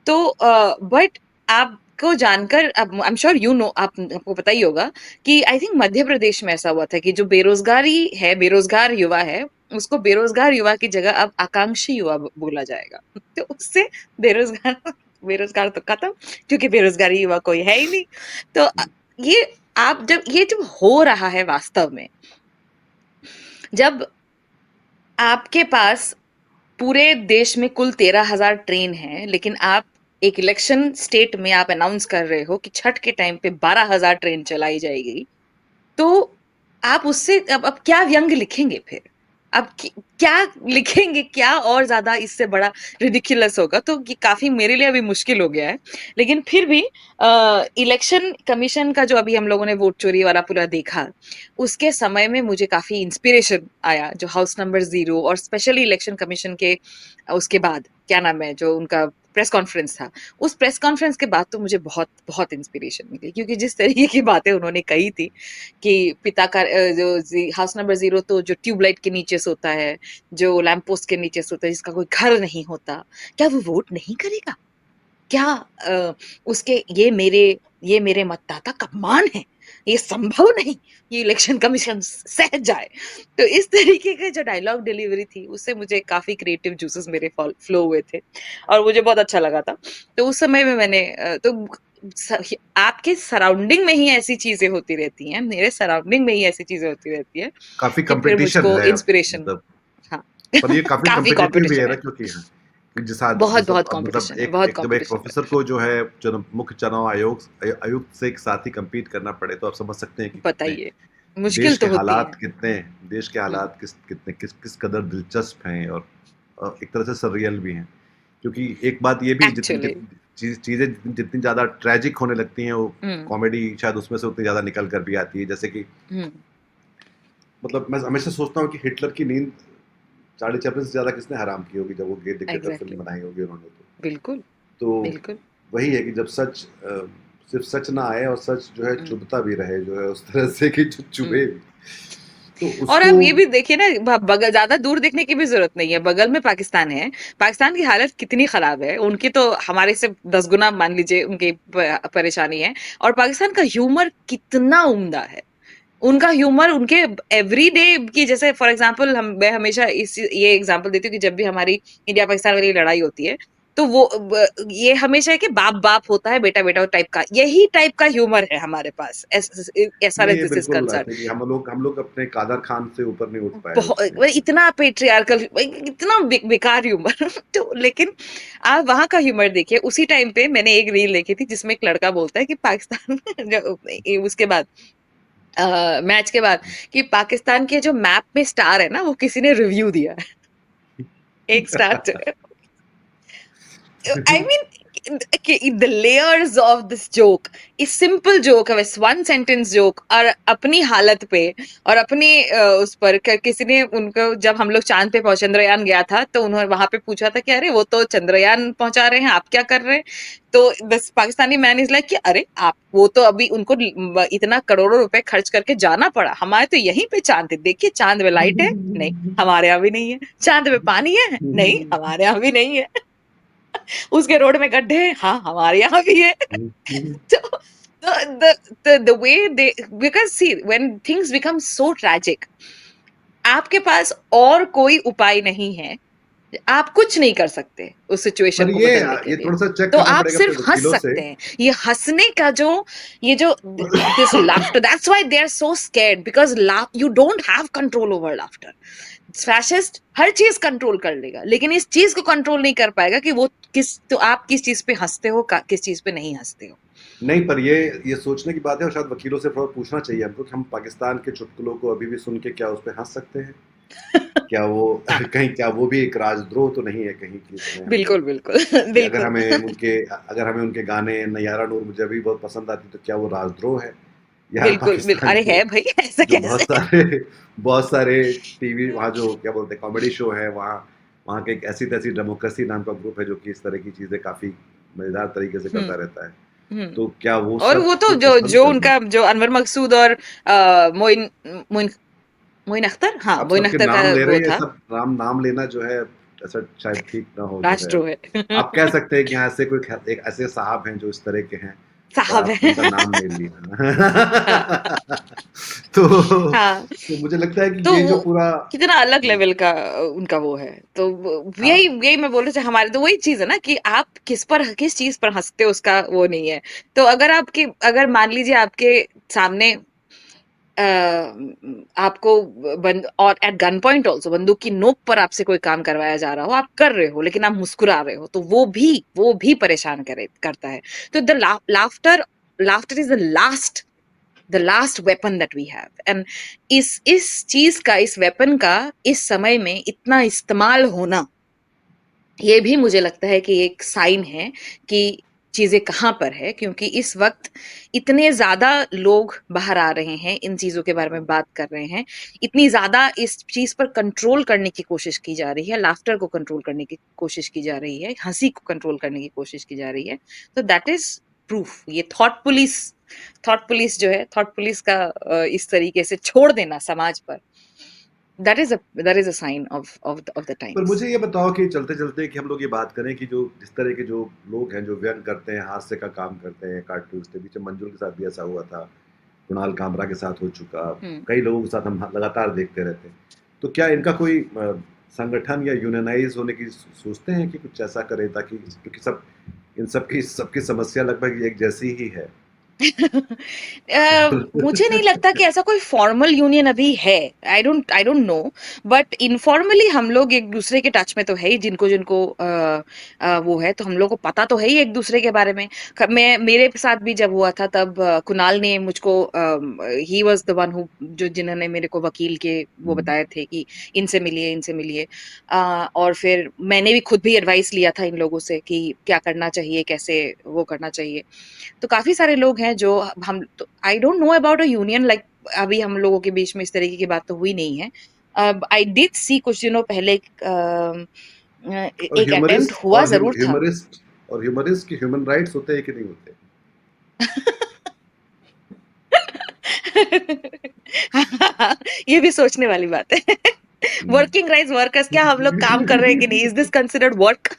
तो बट आपको जानकर, अब I am sure you know, आपको पता ही होगा कि आई थिंक मध्य प्रदेश में ऐसा हुआ था कि जो बेरोजगार युवा है, उसको बेरोजगार युवा की जगह अब आकांक्षी युवा बोला जाएगा। तो उससे बेरोजगार बेरोजगार तो खत्म, क्योंकि बेरोजगारी युवा कोई है ही नहीं। तो ये ये जब हो रहा है वास्तव में, जब आपके पास पूरे देश में कुल 13,000 ट्रेन हैं, लेकिन आप एक इलेक्शन स्टेट में आप अनाउंस कर रहे हो कि छठ के टाइम पे 12,000 ट्रेन चलाई जाएगी, तो आप उससे अब क्या व्यंग लिखेंगे फिर? अब क्या लिखेंगे, क्या और ज्यादा इससे बड़ा रिडिकुलस होगा? तो ये काफी मेरे लिए अभी मुश्किल हो गया है। लेकिन फिर भी इलेक्शन कमीशन का जो अभी हम लोगों ने वोट चोरी वाला पूरा देखा, उसके समय में मुझे काफी इंस्पिरेशन आया, जो हाउस नंबर 0 और स्पेशली इलेक्शन कमीशन के उसके बाद क्या नाम है, जो उनका प्रेस कॉन्फ्रेंस था, उस प्रेस कॉन्फ्रेंस के बाद तो मुझे बहुत बहुत इंस्पिरेशन मिली, क्योंकि जिस तरीके की बातें उन्होंने कही थी कि पिता का जो हाउस नंबर 0 तो जो ट्यूबलाइट के नीचे सोता है, जो लैंप पोस्ट के नीचे सोता है, जिसका कोई घर नहीं होता, क्या वो वोट नहीं करेगा? क्या उसके ये मेरे मतदाता का मान है, ये संभव नहीं, ये इलेक्शन कमीशन सह जाए। तो इस तरीके के जो डायलॉग डिलीवरी थी, उससे मुझे काफी क्रिएटिव जूसेस मेरे फ्लो हुए थे, और मुझे बहुत अच्छा लगा था। तो उस समय में मैंने आपके सराउंडिंग में ही ऐसी चीजें होती रहती हैं, मेरे सराउंडिंग में ही ऐसी चीजें होती रहती है, काफ़ी कि फिर कॉम्पिटिशन मुझको है अब, इंस्पिरेशन। मतलब हाँ। पर ये काफ़ी काफी कॉम्पिटिटिव भी है कंपटीशन ना, है, क्योंकि हाँ, कि बहुत जैसे बहुत अब मतलब कंपटीशन है, बहुत जब एक कंपटीशन प्रोफ़ेसर को जो है मुख्य चुनाव आयुक्त से एक साथ ही कम्पीट करना पड़े, तो आप समझ सकते हैं कि कितने बताइए, मुश्किल तो होती है। देश के हुँ, हालात किस कदर दिलचस्प हैं, और एक तरह से सररियल भी हैं। क्योंकि एक बात ये भी, जितनी एक्चुअली। जितनी चीज़ें जितनी ज़्यादा ट्रेजिक होने लगती हैं, वो हुँ, कॉमेडी शायद उसमें से उतनी ज़्यादा निकल कर भी आती है। जैसे कि हुँ, मतलब मैं हमेशा सोचता हूँ कि हिटलर की नींद चार्ली चैपलिन से ज़्यादा किसने हराम की होगी, जब वो ग्रेट डिक्टेटर फ़िल्म एग्ज़ैक्टली, बनाई होगी उन्होंने तो। बिल्कुल, तो बिल्कुल। वही है कि जब सिर्फ़ सच ना आए और सच जो है हुँ, चुभता भी रहे, जो है उस तरह से कि जो चुभे हुँ। भी। तो और उसको आप ये भी देखिए ना, बगल ज्यादा दूर देखने की भी जरूरत नहीं है, बगल में पाकिस्तान है। पाकिस्तान की हालत कितनी खराब है, उनकी तो हमारे से 10 गुना मान लीजिए उनकी परेशानी है। और पाकिस्तान का ह्यूमर कितना उम्दा है, उनका ह्यूमर उनके एवरीडे की, जैसे फॉर एग्जांपल मैं हमेशा ये एग्जांपल देती हूँ कि जब भी हमारी इंडिया पाकिस्तान वाली लड़ाई होती है, तो ये हमेशा है कि बाप बाप होता है, बेटा बेटा टाइप का, यही टाइप का ह्यूमर है हमारे पास, एज फार नहीं, एज ये दिस इज बिल्कुल आई कंसर्न। थिंक हम लोग अपने कादर खान से ऊपर नहीं उठ पाए बहुत उसमें। इतना पेट्रियार्कल, इतना बेकार ह्यूमर। तो लेकिन आप वहां का ह्यूमर देखिए। उसी टाइम पे मैंने एक रील देखी थी जिसमें एक लड़का बोलता है कि पाकिस्तान उसके बाद मैच के बाद, कि पाकिस्तान के जो मैप में स्टार है ना, वो किसी ने रिव्यू दिया है, एक स्टार जो है। I mean, the layers of this joke, इस सिंपल जोक है, बस वन सेंटेंस जोक, और अपनी हालत पे और अपनी उस पर किसी ने उनको, जब हम लोग चांद पे पहुंचे, चंद्रयान गया था, तो उन्होंने वहां पे पूछा था कि अरे वो तो चंद्रयान पहुंचा रहे हैं, आप क्या कर रहे हैं? तो बस पाकिस्तानी मैन इज लाइक कि अरे आप, वो तो अभी उनको इतना करोड़ों रुपए खर्च करके जाना पड़ा, हमारे तो यहीं पे चांद है, देखिए चांद में लाइट है, नहीं हमारे यहाँ भी नहीं है। चांद में पानी है, नहीं हमारे यहाँ भी नहीं है। उसके रोड में गड्ढे हैं, हाँ हमारे यहाँ भी है। तो the way they, because see when things become so tragic, आपके पास और कोई उपाय नहीं है, आप कुछ नहीं कर सकते उस पर सिचुएशन को ये बदलने के ये लिए। थोड़ा-सा चेक तो करना आप पड़ेगा अपने सिर्फ हंस वकीलों से। सकते हैं। ये हंसने का जो, ये जो this laughter, that's why they are so scared, because laugh you don't have control over laughter. Fascist हर चीज कंट्रोल कर लेगा, लेकिन इस चीज को कंट्रोल नहीं कर पाएगा कि वो तो आप किस चीज पे हंसते हो, किस चीज पे नहीं हंसते हो। नहीं, पर ये सोचने की बात है, और शायद वकीलों से थोड़ा पूछना चाहिए हमको कि हम पाकिस्तान के चुटकुलों को अभी भी सुन के क्या उस पे हँस सकते हैं? क्या वो हाँ, कहीं, क्या वो भी एक राजद्रोह तो नहीं है कहीं, कि इसमें हम लोग, बिल्कुल बिल्कुल। कि बिल्कुल। अगर हमें उनके गाने नैयारा नूर मुझे अभी बहुत पसंद आती, तो क्या वो राजद्रोह है? यार पाकिस्तान अरे को, है भाई, ऐसा जो कैसे? बहुत सारे टीवी वहाँ जो क्या बोलते हैं कॉमेडी शो है, वहाँ वहाँ के एक ऐसी तैसी डेमोक्रेसी नाम का ग्रुप है जो कि इस तरह की चीजें काफी मजेदार तरीके से हुँ, करता रहता है। हुँ। तो क्या वो और सब वो तो आपको जो पसंद जो करना? उनका जो अनवर मकसूद और मोइन मोइन मोइन अख्तर, हाँ, आप मोइन सबके अख्तर का नाम ले रहे वो हैं, ये था, सब नाम लेना जो है ऐसा शायद ठीक ना हो जो है। राष्ट्रद्रोह है। आप कह सकते हैं कि यहाँ से कोई एक ऐसे साहब हैं जो इस तरह के हैं, पर साहब आप है। उनका नाम नहीं लिया। हाँ, तो हाँ। तो मुझे लगता है कि तो ये वो जो पूरा कितना अलग लेवल का उनका वो है। तो यही हाँ, यही मैं बोल रही थी, हमारे तो वही चीज़ है ना कि आप किस चीज़ पर हँसते हो उसका वो नहीं है। तो अगर मान लीजिए आपके सामने आपको और एट गन पॉइंट ऑल्सो बंदूक की नोक पर आपसे कोई काम करवाया जा रहा हो, आप कर रहे हो लेकिन आप मुस्कुरा रहे हो, तो वो भी परेशान करता है। तो laughter is the last weapon that we have, and इस चीज का, इस वेपन का इस समय में इतना इस्तेमाल होना, ये भी मुझे लगता है कि एक साइन है कि चीजें कहाँ पर है, क्योंकि इस वक्त इतने ज्यादा लोग बाहर आ रहे हैं, इन चीजों के बारे में बात कर रहे हैं, इतनी ज्यादा इस चीज पर कंट्रोल करने की कोशिश की जा रही है, लाफ्टर को कंट्रोल करने की कोशिश की जा रही है, हंसी को कंट्रोल करने की कोशिश की जा रही है। तो दैट इज प्रूफ, ये थॉट पुलिस जो है, थॉट पुलिस का इस तरीके से छोड़ देना समाज पर, that is a sign of the पर टाइम्स। मुझे ये बताओ कि चलते-चलते कि हम लोग ये बात करें कि जो जिस तरह के जो लोग हैं, जो व्यंग करते हैं, हास्य का काम करते हैं, कार्टून्स के पीछे मंजुल के साथ भी ऐसा हुआ था, कुणाल कामरा के साथ हो चुका, हम्म। कई लोगों के साथ हम लगातार देखते रहते हैं। तो क्या इनका कोई संगठन या यूनियनाइज़ होने की सोचते हैं कि कुछ ऐसा करें ताकि, क्योंकि सब इन सबकी सबकी समस्या लगभग एक जैसी ही है। मुझे नहीं लगता कि ऐसा कोई फॉर्मल यूनियन अभी है। I don't know, but informally हम लोग एक दूसरे के टच में तो है ही, जिनको जिनको वो है, तो हम लोग को पता तो है ही एक दूसरे के बारे में। मैं, मेरे साथ भी जब हुआ था तब कुणाल ने मुझको, he was the one who, जो जिन्होंने मेरे को वकील के वो हुँ, बताए थे कि इनसे मिलिए। और फिर मैंने भी खुद भी एडवाइस लिया था इन लोगों से कि क्या करना चाहिए, कैसे वो करना चाहिए। तो काफी सारे लोग हैं जो हम तो, I don't know about a union like, अभी हम लोगों के बीच में इस तरीके की बात तो हुई नहीं है। आई डिड सी कुछ दिनों पहले और एक अटेम्प्ट हुआ जरूर था। ह्यूमरिस्ट की ह्यूमन राइट्स होते हैं कि नहीं होते? ये भी सोचने वाली बात है। हुँ। वर्किंग राइट्स वर्कर्स, क्या हम लोग काम कर रहे हैं कि नहीं, is this considered work?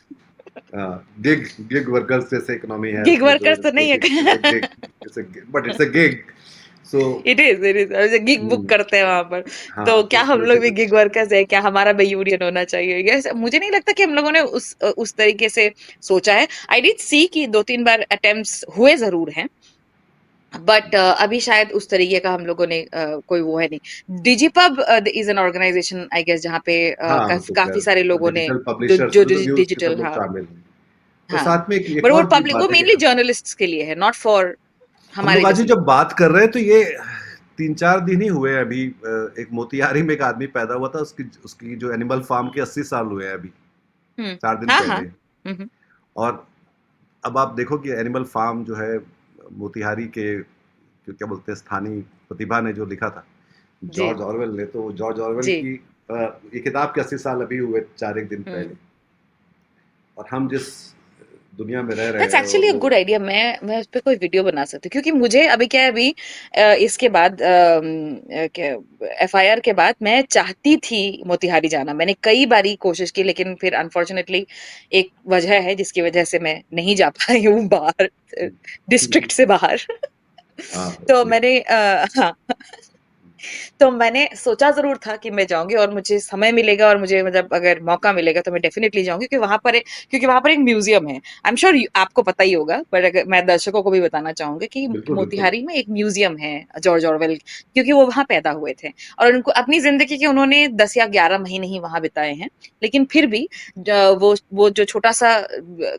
Gig gig workers जैसे इकोनॉमी है गिग उसमें जो वर्कर्स तो नहीं इट्स अ है। Gig, it's a gig. So it is gig book हुँ, करते हैं वहां पर। तो हाँ, तो क्या इस हम तरह से लोग भी गिग कुछ वर्कर्स है क्या, हमारा भी यूनियन होना चाहिए? यस, मुझे नहीं लगता कि हम लोगों ने उस तरीके से सोचा है। आई डिड सी कि दो तीन बार अटेम्प्ट्स हुए जरूर हैं, बट अभी शायद उस तरीके का हम लोगों ने कोई वो है नहीं। DigiPub is an organization I guess, जहाँ पे हाँ, वो तो काफी खैर सारे लोगों ने डिजिटल जो पब्लिशर्स जो में तो व्यूज़ के सब डिजिटल, लोग हाँ, शामिल हैं। और हाँ, साथ में एक बट वो और भी पब्लिक, वो बात है कि मेनली जर्नलिस्ट्स के लिए है, नॉट फॉर हम हमारे लोग आज जैसे जब लोगों के बात कर रहे हैं तो ये 3-4 दिन ही हुए हैं अभी, एक मोतिहारी में एक आदमी पैदा हुआ था, उसकी उसकी जो एनिमल फार्म के 80 साल हुए हैं अभी, लिए। 4 दिन हाँ, हाँ। पहले। हम्म। और अब आप देखो कि एनिमल फार्म जो है मोतिहारी के, जो क्या बोलते हैं, स्थानीय प्रतिभा ने जो लिखा था, जी, जॉर्ज ऑरवेल ने, तो जॉर्ज ऑरवेल जी। की ये किताब के 80 साल अभी हुए 4 एक दिन हुँ। पहले। और हम जिस दुनिया में रह रहे दैट्स हैं और एक्चुअली अ वो गुड आइडिया। मैं उस पे कोई वीडियो बना सकती हूँ, क्योंकि मुझे अभी क्या है, अभी इसके बाद क्या, एफआईआर के बाद मैं चाहती थी मोतिहारी जाना। मैंने कई बारी कोशिश की, लेकिन फिर अनफॉर्चुनेटली एक वजह है जिसकी वजह से मैं नहीं जा पाई हूँ बाहर, डिस्ट्रिक्ट से बाहर। हाँ, तो ओके। मैंने हाँ, तो मैंने सोचा ज़रूर था कि मैं जाऊँगी और मुझे समय मिलेगा और मुझे मतलब अगर मौका मिलेगा तो मैं डेफ़िनिटली जाऊँगी, क्योंकि वहाँ पर एक म्यूज़ियम है। आई एम श्योर आपको पता ही होगा, पर अगर मैं दर्शकों को भी बताना चाहूँगी कि बिल्कुल, बिल्कुल। मोतिहारी में एक म्यूज़ियम है जॉर्ज ऑरवेल, क्योंकि वो वहाँ पैदा हुए थे और उनको अपनी ज़िंदगी के उन्होंने 10 या 11 महीने ही वहाँ बिताए हैं। लेकिन फिर भी वो जो छोटा-सा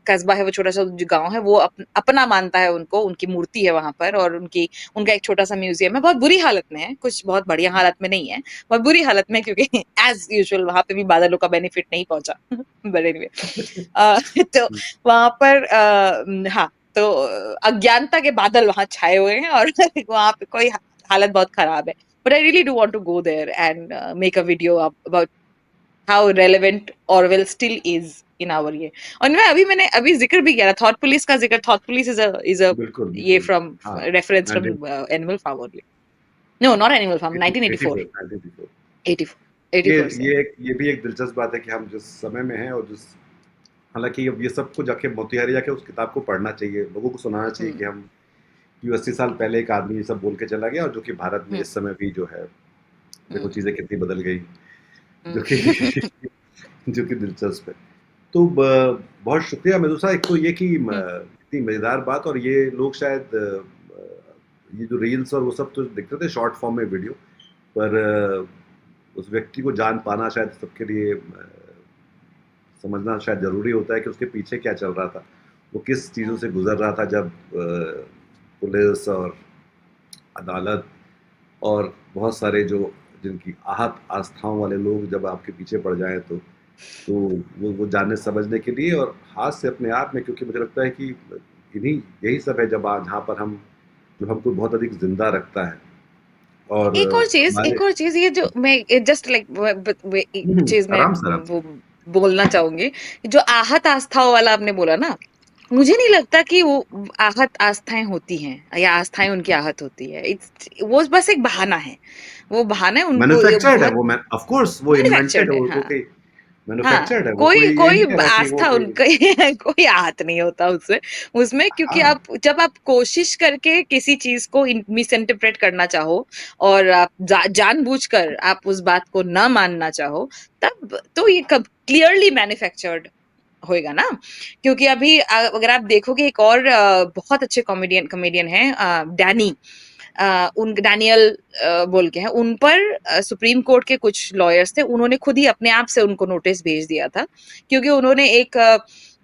कस्बा है, वो छोटा-सा जो गाँव है, वो अपना मानता है उनको, उनकी मूर्ति है वहाँ पर और उनका एक छोटा-सा म्यूज़ियम है, बहुत बुरी हालत में है, कुछ बहुत बढ़िया हालत में नहीं है, बहुत बुरी हालत में, क्योंकि एज़ यूजुअल वहाँ पे भी बादलों का बेनिफिट नहीं पहुँचा। बट एनीवे, तो वहाँ पर हाँ, तो अज्ञानता के बादल वहां छाए हुए हैं और वहां पे कोई हालत बहुत खराब है. But I really do want to go there and make a video about how relevant Orwell still is in our year. और मैंने अभी जिक्र भी किया था थॉट पुलिस का जिक्र. थॉट पुलिस इज अ बिल्कुल, ये बिल्कुल। फ्रॉम हाँ, reference from 19 Animal Farm only. No, not Animal Farm. 1984. 1984 1984 84. ये 84 से. ये भी एक दिलचस्प बात है कि हम जिस समय में हैं और जिस हालाँकि अब ये सब कुछ जाके मोतिहारी जाके उस किताब को पढ़ना चाहिए, लोगों को सुनाना चाहिए हम्म. कि हम कि 80 साल पहले एक आदमी ये सब बोल के चला गया और जो कि भारत में हम्म. इस समय भी जो है, देखो हम्म. चीज़ें कितनी बदल गई, जो कि हम्म. जो कि दिलचस्प है। तो बहुत शुक्रिया मधुसा, एक तो ये कि इतनी मज़ेदार बात, और ये लोग शायद ये जो रील्स और वो सब तो दिखते थे शॉर्ट फॉर्म में वीडियो, पर उस व्यक्ति को जान पाना शायद सबके लिए समझना शायद ज़रूरी होता है कि उसके पीछे क्या चल रहा था, वो किस चीज़ों से गुजर रहा था जब पुलिस और अदालत और बहुत सारे जो जिनकी आहत आस्थाओं वाले लोग जब आपके पीछे पड़ जाएं, तो वो जानने समझने के लिए और हाथ से अपने आप में, क्योंकि मुझे लगता है कि इन्हीं यही सब है जब जहाँ पर हम जो हमको बहुत अधिक जिंदा रखता है और हमारे एक और चीज ये जो मैं जस्ट लाइक एक चीज मैं आराम से आराम वो बोलना चाहूंगी. जो आहत आस्थाओं वाला आपने बोला ना, मुझे नहीं लगता कि वो आहत आस्थाएं होती हैं या आस्थाएं उनकी आहत होती है. वो बस एक बहाना है. वो बहाना है उनको ये मैन्युफैक्चर्ड है बहुत वो, ऑफ कोर्स वो इन्वेंटेड मैन्युफैक्चर्ड है, है. वो हाँ. कोई हाँ, मैन्युफैक्चर्ड है, वो कोई कोई ये कोई नहीं कह रहा कि वो आस्था कोई। उनका कोई आहत नहीं होता उससे उसमें. क्योंकि हाँ, आप जब आप कोशिश करके किसी चीज को मिस इंटरप्रेट करना चाहो और आप जानबूझकर आप उस बात को ना मानना चाहो, तब तो ये कब क्लियरली मैन्युफैक्चर्ड होएगा ना. क्योंकि अभी अगर आप देखोगे एक और बहुत अच्छे कॉमेडियन कॉमेडियन है, डैनी, उन डैनियल बोल के हैं. उन पर सुप्रीम कोर्ट के कुछ लॉयर्स थे, उन्होंने खुद ही अपने आप से उनको नोटिस भेज दिया था. क्योंकि उन्होंने एक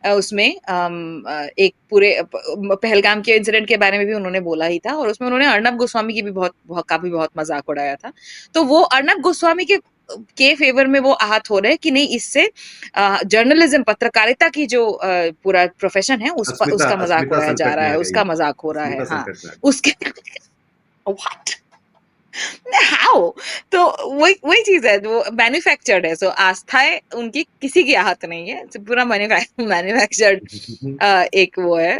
उसमें एक पूरे पहलगाम के इंसिडेंट के बारे में भी उन्होंने बोला ही था, और उसमें उन्होंने अर्नब गोस्वामी की भी काफी बहुत मजाक उड़ाया था. तो वो अर्नब गोस्वामी के फेवर में वो आहत हो रहे हैं कि नहीं, इससे जर्नलिज्म पत्रकारिता की जो पूरा प्रोफेशन है अस्मिता उसका मजाक अस्मिता उड़ाया जा संकट रहा में आ है, गई, उसका मजाक हो रहा है. अस्मिता हाँ. संकट में आ गई। उसके व्हाट, हाउ. तो वही चीज है, वो मैन्युफैक्चर्ड है. सो आस्थाएं उनकी किसी की आहत नहीं है. पूरा मैन्युफैक्चर्ड एक वो है,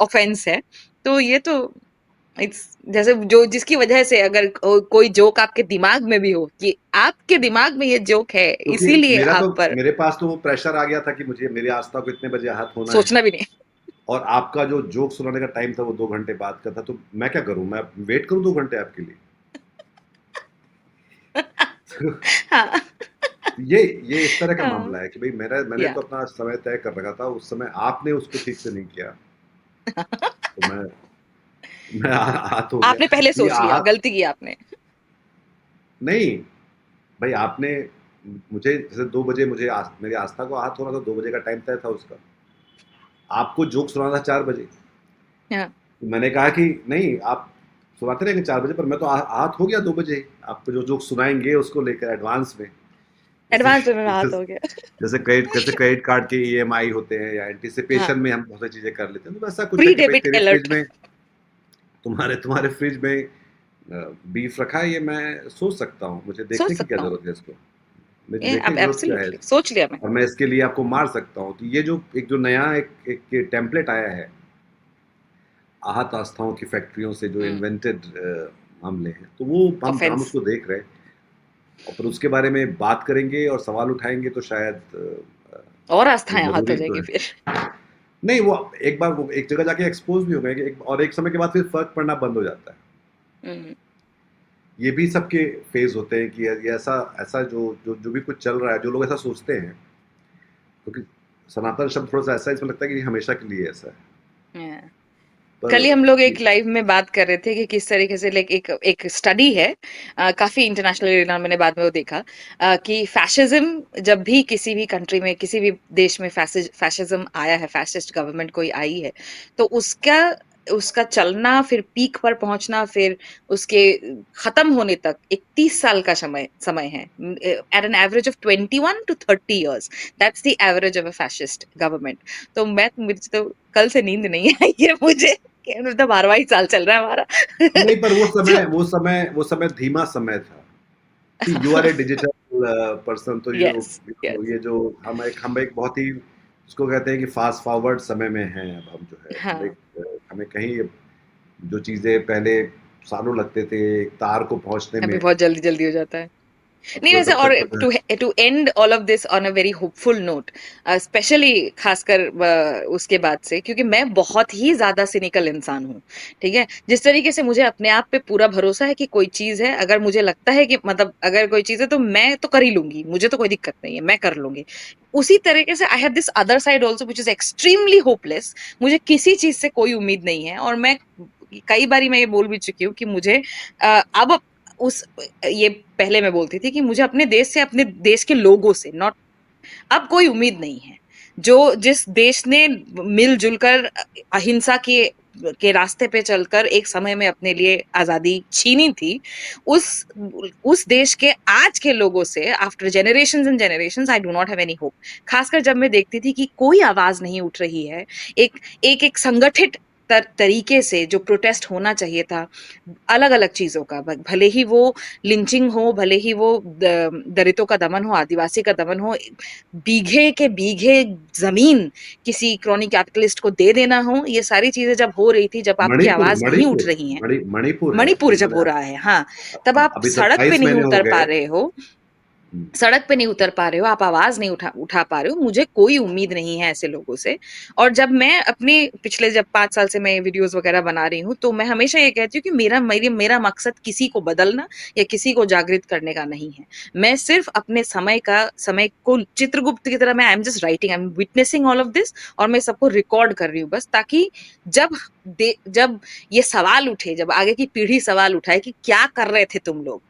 ऑफेंस है. तो ये तो इट्स जैसे जो जिसकी वजह से अगर कोई जोक आपके दिमाग में भी हो कि आपके दिमाग में ये जोक है क्योंकि इसीलिए मेरा तो आप पर मेरे पास तो वो प्रेशर आ गया था कि मुझे मेरी आस्था को इतने बजे आहत होना है, सोचना भी नहीं. और आपका जो जोक सुनाने का टाइम था वो 2 घंटे बाद का था, तो मैं क्या करूं, मैं वेट करूं 2 घंटे आपके लिए? हाँ. ये इस तरह का हाँ. मामला है कि भाई मैंने या तो अपना समय तय कर रखा था, उस समय आपने उसको ठीक से नहीं किया, तो मैं आहत हो गया। आपने पहले ये सोच लिया, आहत गलती की आपने. नहीं भाई, आपने मुझे जैसे 2 बजे मेरी आस्था को आहत होना था, 2 बजे का टाइम तय था उसका, आपको जोक सुनाना था 4 बजे। हाँ. तो मैंने कहा कि नहीं, आप सुनाते रहेंगे 4 बजे, पर मैं तो आहत हो गया 2 बजे, आपको जो जोक सुनाएंगे उसको लेकर एडवांस में, जैसे एडवांस में जैसे राहत हो गया. क्रेडिट कार्ड के ईएमआई होते हैं या हाँ. एंटिसिपेशन में हम बहुत सारी चीजें कर लेते हैं, तो वैसा कुछ है प्री कि भाई डेबिट तेरे फ्रिज अलर्ट. में तुम्हारे फ्रिज में बीफ रखा है, ये मैं सोच सकता हूँ, मुझे सोच देखने की क्या सकता हूँ. जरूरत है इसको, मुझे ये देखने अब की जरूरत क्या है, एब्सोल्युटली सोच लिया मैं. और मैं इसके लिए आपको मार सकता हूँ। तो ये जो जो नया एक टेम्पलेट आया है आहत आस्थाओं की फैक्ट्रियों से जो इन्वेंटेड मामले हैं, तो वो हम ऑफेंस. उसको देख रहे हैं, और फिर उसके बारे में बात करेंगे और सवाल उठाएंगे, तो शायद और ये आस्थाएं आहत हो जरूरी तो जाएंगी है। फिर. नहीं, वो एक जगह जाके एक्सपोज भी हो गए कि और एक समय के बाद फिर फर्क पड़ना बंद हो जाता है। हम्म. ये भी सबके फेज होते हैं कि ये ऐसा ऐसा जो भी कुछ चल रहा है, जो लोग ऐसा सोचते हैं, क्योंकि सनातन शब्द थोड़ा सा ऐसा इसमें लगता है कि हमेशा के लिए ऐसा है, Yeah. पर कल ही हम लोग ये एक लाइव में बात कर रहे थे कि किस तरीके से लाइक एक एक स्टडी है, काफी इंटरनेशनल मैंने बाद में वो देखा, कि फैशिज्म जब भी किसी भी कंट्री में किसी भी देश में फैशिज्म आया है, फैसिस्ट गवर्नमेंट कोई आई है, तो उसका उसका चलना, फिर पीक पर पहुंचना, फिर उसके खत्म होने तक एक 30 साल का समय समय है, at an average of 21 to 30 years, that's the average of a fascist government. तो मुझे तो कल से नींद नहीं आई है मुझे, मतलब 12वां ही साल चल रहा है हमारा। नहीं, पर तो वो समय धीमा समय था। See you are a digital person, तो यस, यस, ये जो हम एक बहुत ही उसको कहते हैं कि फास्ट फॉरवर्ड समय में हैं अब हम, जो है हम हाँ, एक हमें कहीं जो चीजें पहले सालों लगते थे एक तार को पहुंचने अभी में, बहुत जल्दी जल्दी हो जाता है। अब नहीं, तो वैसे, तब और तक तो जो है। To end all of this on a very hopeful note, especially खासकर उसके बाद से, क्योंकि मैं बहुत ही ज्यादा सिनिकल इंसान हूँ। ठीक है, जिस तरीके से मुझे अपने आप पे पूरा भरोसा है कि कोई चीज है, अगर मुझे लगता है कि मतलब अगर कोई चीज है तो मैं तो कर ही लूंगी, मुझे तो कोई दिक्कत नहीं है, मैं कर लूंगी। उसी तरीके से I have this other side also which is extremely hopeless. मुझे किसी चीज से कोई उम्मीद नहीं है, और मैं कई बारी मैं ये बोल भी चुकी हूँ कि मुझे अब उस ये पहले मैं बोलती थी कि मुझे अपने देश से, अपने देश के लोगों से, नॉट, अब कोई उम्मीद नहीं है। जो जिस देश ने मिलजुल कर अहिंसा के रास्ते पे चलकर एक समय में अपने लिए आजादी छीनी थी, उस उस देश के आज के लोगों से after generations and generations I do not have any hope. खासकर जब मैं देखती थी कि कोई आवाज नहीं उठ रही है, एक एक संगठित तरीके से जो प्रोटेस्ट होना चाहिए था, अलग अलग चीजों का, भले ही वो लिंचिंग हो, भले ही वो दलितों का दमन हो, आदिवासी का दमन हो, बीघे के बीघे जमीन किसी क्रॉनी कैपिटलिस्ट को दे देना हो, ये सारी चीजें जब हो रही थी, जब आपकी मणिपुर आवाज नहीं उठ मणिपुर रही है, मणिपुर है, मणिपुर जब बिल्कुल हो है। रहा है, हाँ, तब आप अभी सड़क पे 27 नहीं महीने हो उतर पा गए। रहे हो, सड़क पे नहीं उतर पा रहे हो, आप आवाज नहीं उठा पा रहे हो, मुझे कोई उम्मीद नहीं है ऐसे लोगों से। और जब मैं अपने पिछले जब 5 साल से मैं वीडियोस वगैरह बना रही हूँ, तो मैं हमेशा ये कहती हूँ कि मेरा मकसद किसी को बदलना या किसी को जागृत करने का नहीं है। मैं सिर्फ अपने समय को चित्रगुप्त की तरह, मैं I am just writing, I am witnessing all of this, और मैं सबको रिकॉर्ड कर रही हूँ बस, ताकि जब जब ये सवाल उठे, जब आगे की पीढ़ी सवाल उठाए कि क्या कर रहे थे तुम लोग,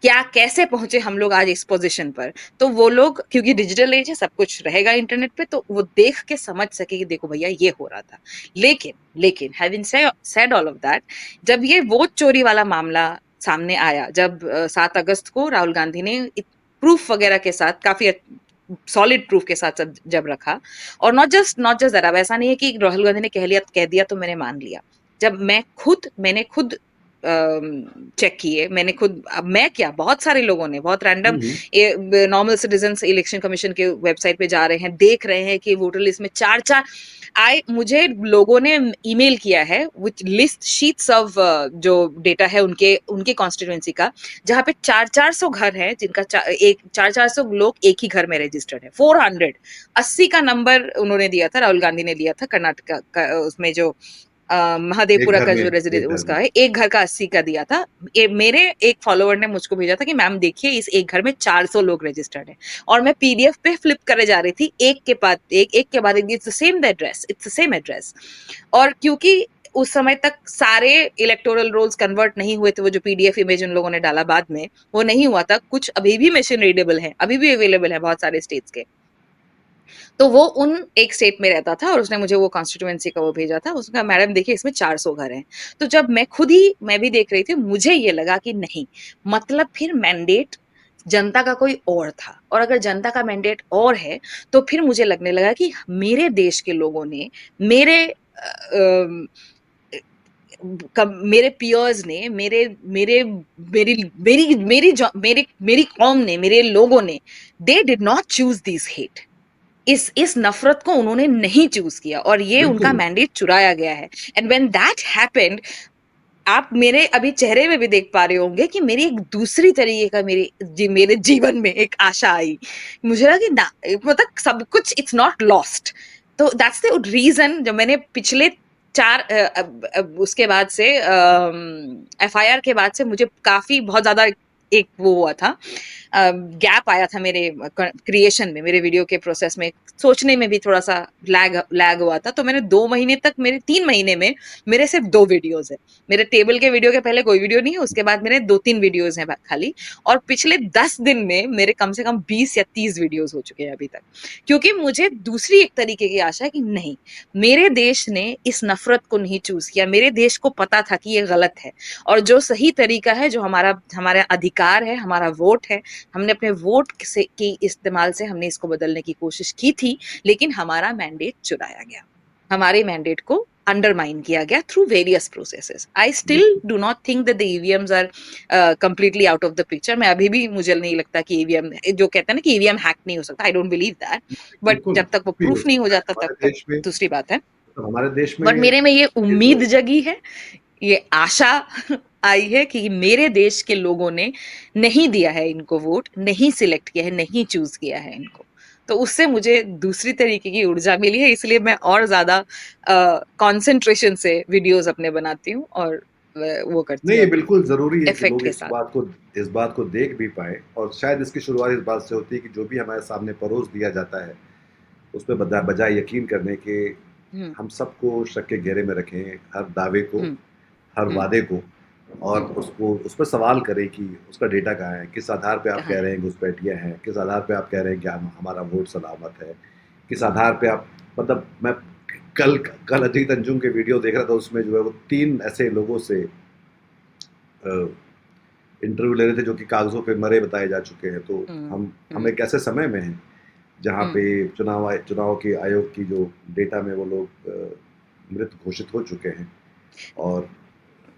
क्या कैसे पहुंचे हम लोग आज इस पोजीशन पर, तो वो लोग, क्योंकि डिजिटल एज है, सब कुछ रहेगा इंटरनेट पे, तो वो देख के समझ सके कि देखो भैया ये हो रहा था। लेकिन लेकिन having said all of that, जब ये वोट चोरी वाला मामला सामने आया, जब 7 अगस्त को राहुल गांधी ने प्रूफ वगैरह के साथ, काफी सॉलिड प्रूफ के साथ जब रखा, और नॉट जस्ट दैट, अब ऐसा नहीं है कि राहुल गांधी ने कह दिया तो मैंने मान लिया। जब मैंने खुद चेक किए, मैंने खुद, अब मैं क्या, बहुत सारे लोगों ने, बहुत random hmm. Normal citizens election commission के वेबसाइट पे जा रहे हैं, देख रहे हैं कि वोटर लिस्ट में चार चार आए, मुझे लोगों ने ईमेल किया है विच लिस्ट शीट्स ऑफ जो डेटा है उनके उनके कॉन्स्टिट्यूएंसी का, जहां पे 400 घर है, जिनका एक 400 लोग एक ही घर में रजिस्टर्ड है, 480 का नंबर उन्होंने दिया था, राहुल गांधी ने लिया था कर्नाटक का, उसमें जो महादेवपुरा का जो रेजिडेंस एक घर उसका में। है, एक घर का 80 का दिया था। मेरे एक फॉलोवर ने मुझको भेजा था कि मैम देखिए, इस एक घर में 400 लोग रजिस्टर्ड है, और मैं पीडीएफ पे फ्लिप करे जा रही थी, एक के बाद एक, it's the same address, it's the same address. और क्योंकि उस समय तक सारे इलेक्टोरल रोल्स कन्वर्ट नहीं हुए थे, वो जो पीडीएफ इमेज उन लोगों ने डाला बाद में, वो नहीं हुआ था, कुछ अभी भी मशीन रीडेबल है, अभी भी अवेलेबल है बहुत सारे स्टेट्स के। तो वो उन एक स्टेट में रहता था, और उसने मुझे वो कॉन्स्टिट्यूएंसी का वो भेजा था, उसने कहा मैडम देखिए इसमें 400 घर हैं। तो जब मैं भी देख रही थी, मुझे ये लगा कि नहीं, मतलब फिर मैंडेट जनता का कोई और था, और अगर जनता का मैंडेट और है, तो फिर मुझे लगने लगा कि मेरे देश के लोगों ने, मेरे मेरे पियर्स ने, मेरे मेरी मेरी मेरी मेरी मेरी कौम ने, मेरे लोगों ने, they did not choose this hate, इस नफरत को उन्होंने नहीं चूज किया, और ये उनका बिल्कुल। मैंडेट चुराया गया है। एंड व्हेन दैट हैपेंड, आप मेरे अभी चेहरे में भी देख पा रहे होंगे कि मेरी एक दूसरी तरीके का, मेरे जीवन में एक आशा आई। मुझे लगा कि ना, मतलब सब कुछ इट्स नॉट लॉस्ट। तो दैट्स द रीजन, जब मैंने पिछले उसके बाद से एफआईआर के बाद से मुझे काफी बहुत ज्यादा एक वो हुआ था, गैप आया था मेरे क्रिएशन में, मेरे वीडियो के प्रोसेस में, सोचने में भी थोड़ा सा लैग हुआ था। तो मैंने 2 महीने तक, मेरे 3 महीने में मेरे सिर्फ 2 वीडियोज है। मेरे टेबल के वीडियो के पहले कोई वीडियो नहीं है, उसके बाद मेरे 2-3 वीडियोज हैं खाली। और पिछले 10 दिन में मेरे कम से कम 20 या 30 वीडियोज हो चुके हैं अभी तक। क्योंकि मुझे दूसरी एक तरीके की आशा है कि नहीं, मेरे देश ने इस नफरत को नहीं चूज किया, मेरे देश को पता था कि ये गलत है, और जो सही तरीका है, जो हमारा हमारा अधिकार है, हमारा वोट है, हमने अपने वोट से के इस्तेमाल से हमने इसको बदलने की कोशिश की थी, लेकिन हमारा मैंडेट चुराया गया, हमारे मैंडेट को अंडरमाइन किया गया through various processes. I still बिल्कुल do not think that the EVMs are completely out of the picture. मैं अभी भी, मुझे नहीं लगता कि ईवीएम, जो कहते हैं ना कि ईवीएम हैक नहीं हो सकता, I don't believe that. But बिल्कुल, जब तक वो कुछ भी हो प्रूफ नहीं हो सकता है जाता तब हमारे तक देश में। दूसरी बात है। तो हमारे देश में बट मेरे में ये ये उम्मीद जो जगी है, ये आशा आई है कि मेरे देश के लोगों ने नहीं दिया है इनको वोट, नहीं सिलेक्ट किया है, नहीं चूज किया है इनको। तो उससे मुझे दूसरी तरीके की ऊर्जा मिली है, इसलिए मैं और ज्यादा कंसंट्रेशन से वीडियोस अपने बनाती हूँ, और वो करती नहीं, हूँ ये अपने बिल्कुल ज़रूरी है कि इफेक्ट लोग के साथ। इस बात को देख भी पाएँ, और शायद इसकी शुरुआत इस बात से होती है कि जो भी हमारे सामने परोस दिया जाता है, उस पे बजाय यकीन करने के हम्म। हम सबको शक के घेरे में रखें, हर दावे को, हम्म। हर हम्म। वादे को, और हम्म। उसको उस पर सवाल करें कि उसका डेटा कहाँ है, किस आधार पे आप कहाँ कह है? रहे हैं घुसपैठियाँ हैं, किस आधार पे आप कह रहे हैं कि हमारा वोट सलामत है, किस आधार पे आप, मतलब मैं कल कल अजीत अंजुम के वीडियो देख रहा था, उसमें जो है वो 3 ऐसे लोगों से इंटरव्यू ले रहे थे जो कि कागजों पे मरे बताए जा चुके हैं। तो हम्म। हम हम्म। एक ऐसे समय में हैं जहाँ पे हम्म। चुनाव के आयोग की जो डेटा में वो लोग मृत घोषित हो चुके हैं, और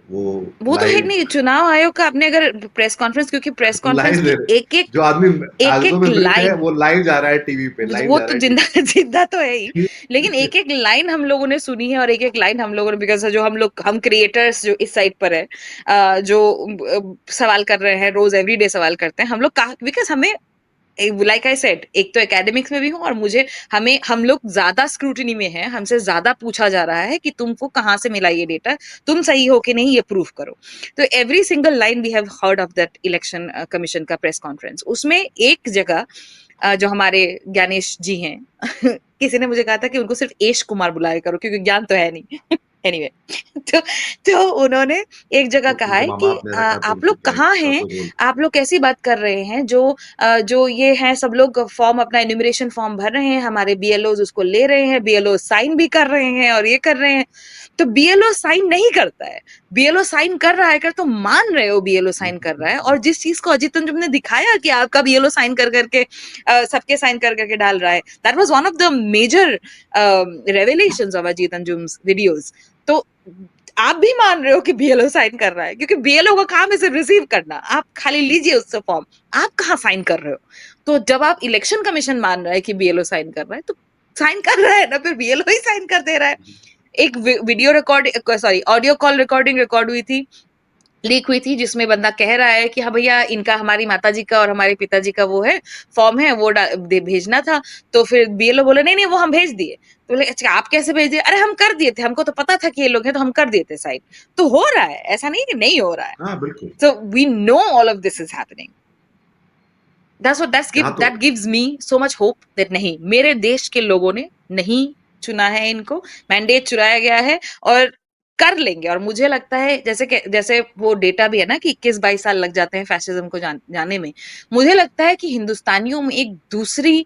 वो वो तो है लाइव नहीं, चुनाव आयोग का आपने अगर प्रेस कॉन्फ्रेंस, क्योंकि प्रेस कॉन्फ्रेंस लाइव की एक जो आदमी एक कागजों एक में मृत है लाइन, वो लाइव जा रहा है टीवी पे, लाइव वो जा तो रहा है जिंदा टीवी जिंदा तो है ही, लेकिन पे। एक एक लाइन हम लोगों ने सुनी है, और एक एक लाइन हम लोगों ने, बिकॉज जो हम क्रिएटर्स जो इस साइड पर है, जो सवाल कर रहे हैं, रोज एवरीडे सवाल करते हैं हम लोग, बिकॉज हमें, लाइक आई सेड, एक तो एकेडमिक्स में भी हूँ, और मुझे, हम लोग ज्यादा स्क्रूटिनी में हैं, हमसे ज्यादा पूछा जा रहा है कि तुमको कहाँ से मिला ये डेटा, तुम सही हो कि नहीं ये प्रूफ करो। तो every single line we have heard of that election commission का प्रेस कॉन्फ्रेंस। उसमें एक जगह जो हमारे ज्ञानेश जी हैं किसी ने मुझे कहा था कि उनको सिर्फ एश कुमार बुलाया करो, क्योंकि ज्ञान तो है नहीं। एनीवे तो उन्होंने एक जगह कहा उनके है माँ कि बाप ने रखा तो आप उनकी लोग क्या कहाँ इच्छा हैं, तो बोल। आप लोग कैसी बात कर रहे हैं, जो ये हैं सब लोग फॉर्म, अपना एन्यूमरेशन फॉर्म भर रहे हैं, हमारे बीएलओज उसको ले रहे हैं, बीएलओ साइन भी कर रहे हैं और ये कर रहे हैं। तो बीएलओ साइन नहीं करता है, बीएलओ साइन कर रहा है, अगर तुम मान रहे हो बीएलओ साइन कर रहा है, और जिस चीज को अजीत अंजुम ने दिखाया कि आपका बीएलओ साइन कर करके सबके साइन कर करके डाल रहा है, that was one of the major revelations of Ajit Anjum's videos. तो आप भी मान रहे हो कि बीएलओ साइन कर रहा है, क्योंकि बीएलओ का काम है सिर्फ रिसीव करना, आप खाली लीजिए उससे फॉर्म, आप कहाँ साइन कर रहे हो। तो जब आप इलेक्शन कमीशन मान रहा है कि बीएलओ साइन कर रहा है, तो साइन कर रहा है ना, फिर बीएलओ ही साइन कर दे रहा है। एक video record, sorry, audio call recording record हुई थी, लीक हुई थी, जिसमें बंदा कह रहा है कि हाँ भैया, इनका, हमारी माताजी का और हमारे पिताजी का वो है, फॉर्म है, वो भेजना था। तो फिर बीएलओ बोले नहीं नहीं, वो हम भेज दिए। तो बोले अच्छा, आप कैसे भेज दिए? अरे हम कर दिए थे, हमको तो पता था कि ये लोग हैं, तो हम कर दिए थे साइन। तो हो रहा है, ऐसा नहीं कि नहीं हो रहा है। हाँ बिल्कुल। So we know all of this is happening. यहाँ तो That gives me so much hope that नहीं, मेरे देश के लोगों ने नहीं चुना है इनको, मैंडेट चुराया गया है, और कर लेंगे। और मुझे लगता है, जैसे वो डेटा भी है ना कि 21-22 साल लग जाते हैं फैसिज्म को जाने में, मुझे लगता है कि हिंदुस्तानियों में एक दूसरी,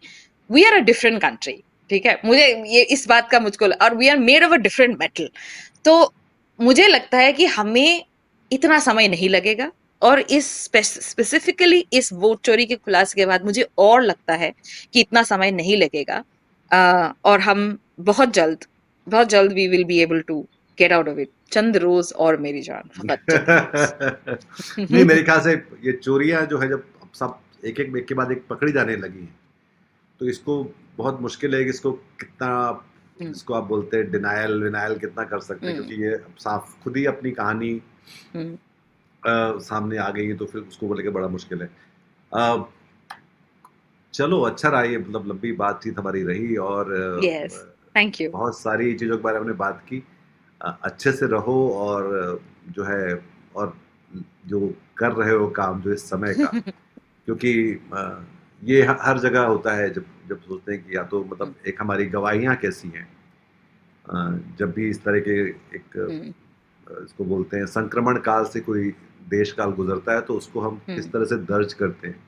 we are a different country, ठीक है, मुझे ये इस बात का मुझको, और we are made of a different metal. तो मुझे लगता है कि हमें इतना समय नहीं लगेगा, और इस स्पेसिफिकली इस वोट चोरी के खुलासे के बाद मुझे और लगता है कि इतना समय नहीं लगेगा, और हम बहुत जल्द we will be able to get out of it. चंद रोज और मेरी जान, फकत चंद नहीं, रोज। मेरे ख्याल से ये चोरियां जो है, जब अब सब एक के बाद एक पकड़ी जाने लगी हैं, तो इसको बहुत मुश्किल है कि इसको कितना, हम्म। जिसको आप बोलते हैं डिनायल विनायल, कितना कर सकते हैं, हम्म। क्योंकि ये अब साफ खुद ही अपनी कहानी हम्म। सामने आ गई है, तो फिर उसको बोले के बड़ा मुश्किल है। अ, चलो अच्छा रहा, ये मतलब लंबी बातचीत हमारी रही, और यस, थैंक यू। बहुत सारी चीज़ों के बारे में हमने बात की। अच्छे से रहो, और जो है, और जो कर रहे हो काम जो इस समय का, क्योंकि ये हर जगह होता है जब जब सोचते हैं कि या तो हुँ, मतलब एक हमारी गवाहियाँ कैसी हैं। जब भी इस तरह के एक हुँ, इसको बोलते हैं संक्रमण काल से कोई देश काल गुज़रता है तो उसको हम किस हुँ, तरह से दर्ज करते हैं।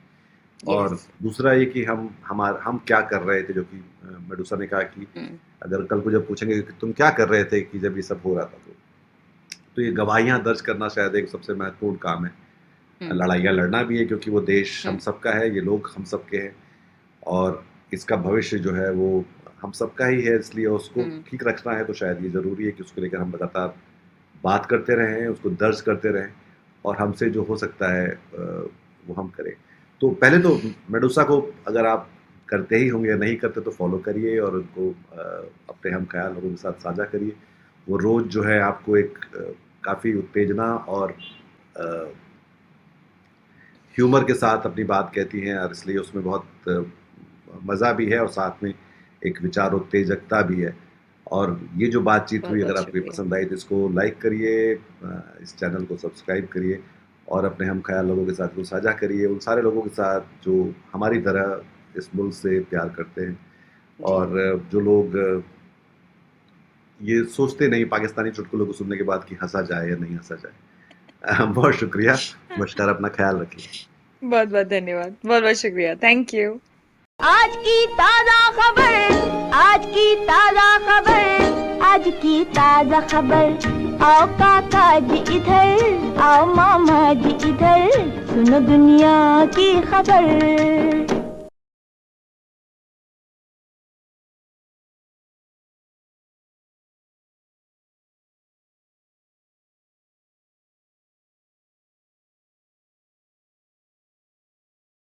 और येस। दूसरा ये कि हम क्या कर रहे थे, जो कि मेडुसा ने कहा कि हुँ, अगर कल को जब पूछेंगे कि तुम क्या कर रहे थे कि जब ये सब हो रहा था तो ये हुँ, गवाहियाँ दर्ज करना शायद एक सबसे महत्वपूर्ण काम है। हुँ, लड़ाइयाँ लड़ना भी है क्योंकि वो देश हम हुँ, सबका है, ये लोग हम सबके हैं और इसका भविष्य जो है वो हम सबका ही है, इसलिए उसको हुँ, ठीक रखना है तो शायद ये ज़रूरी है कि उसको लेकर हम लगातार बात करते रहें, उसको दर्ज करते रहें और हमसे जो हो सकता है वो हम करें। तो पहले तो मेडुसा को अगर आप करते ही होंगे या नहीं करते तो फ़ॉलो करिए और उनको अपने हम-ख़याल लोगों के साथ साझा करिए। वो रोज़ जो है आपको एक काफ़ी उत्तेजना और अ, ह्यूमर के साथ अपनी बात कहती हैं और इसलिए उसमें बहुत मज़ा भी है और साथ में एक विचारोत्तेजकता भी है। और ये जो बातचीत हुई अगर बहुत आपको ये शुक्रिया। पसंद आई तो इसको लाइक करिए, इस चैनल को सब्सक्राइब करिए और अपने हम-ख़याल लोगों के साथ इसको साझा करिए, उन सारे लोगों के साथ जो हमारी तरह इस मुल्क से प्यार करते हैं जी। और जो लोग ये सोचते नहीं पाकिस्तानी चुटकुलों को सुनने के बाद कि हँसा जाए या नहीं हँसा जाए। बहुत शुक्रिया, नमस्कार, अपना ख़्याल रखिए। बहुत-बहुत धन्यवाद। बहुत-बहुत शुक्रिया। Thank you. आज की ताजा खबर, आज की ताजा खबर, आज की ताजा खबर। आओ काका जी इधर, आओ मामा जी इधर, सुनो दुनिया की खबर।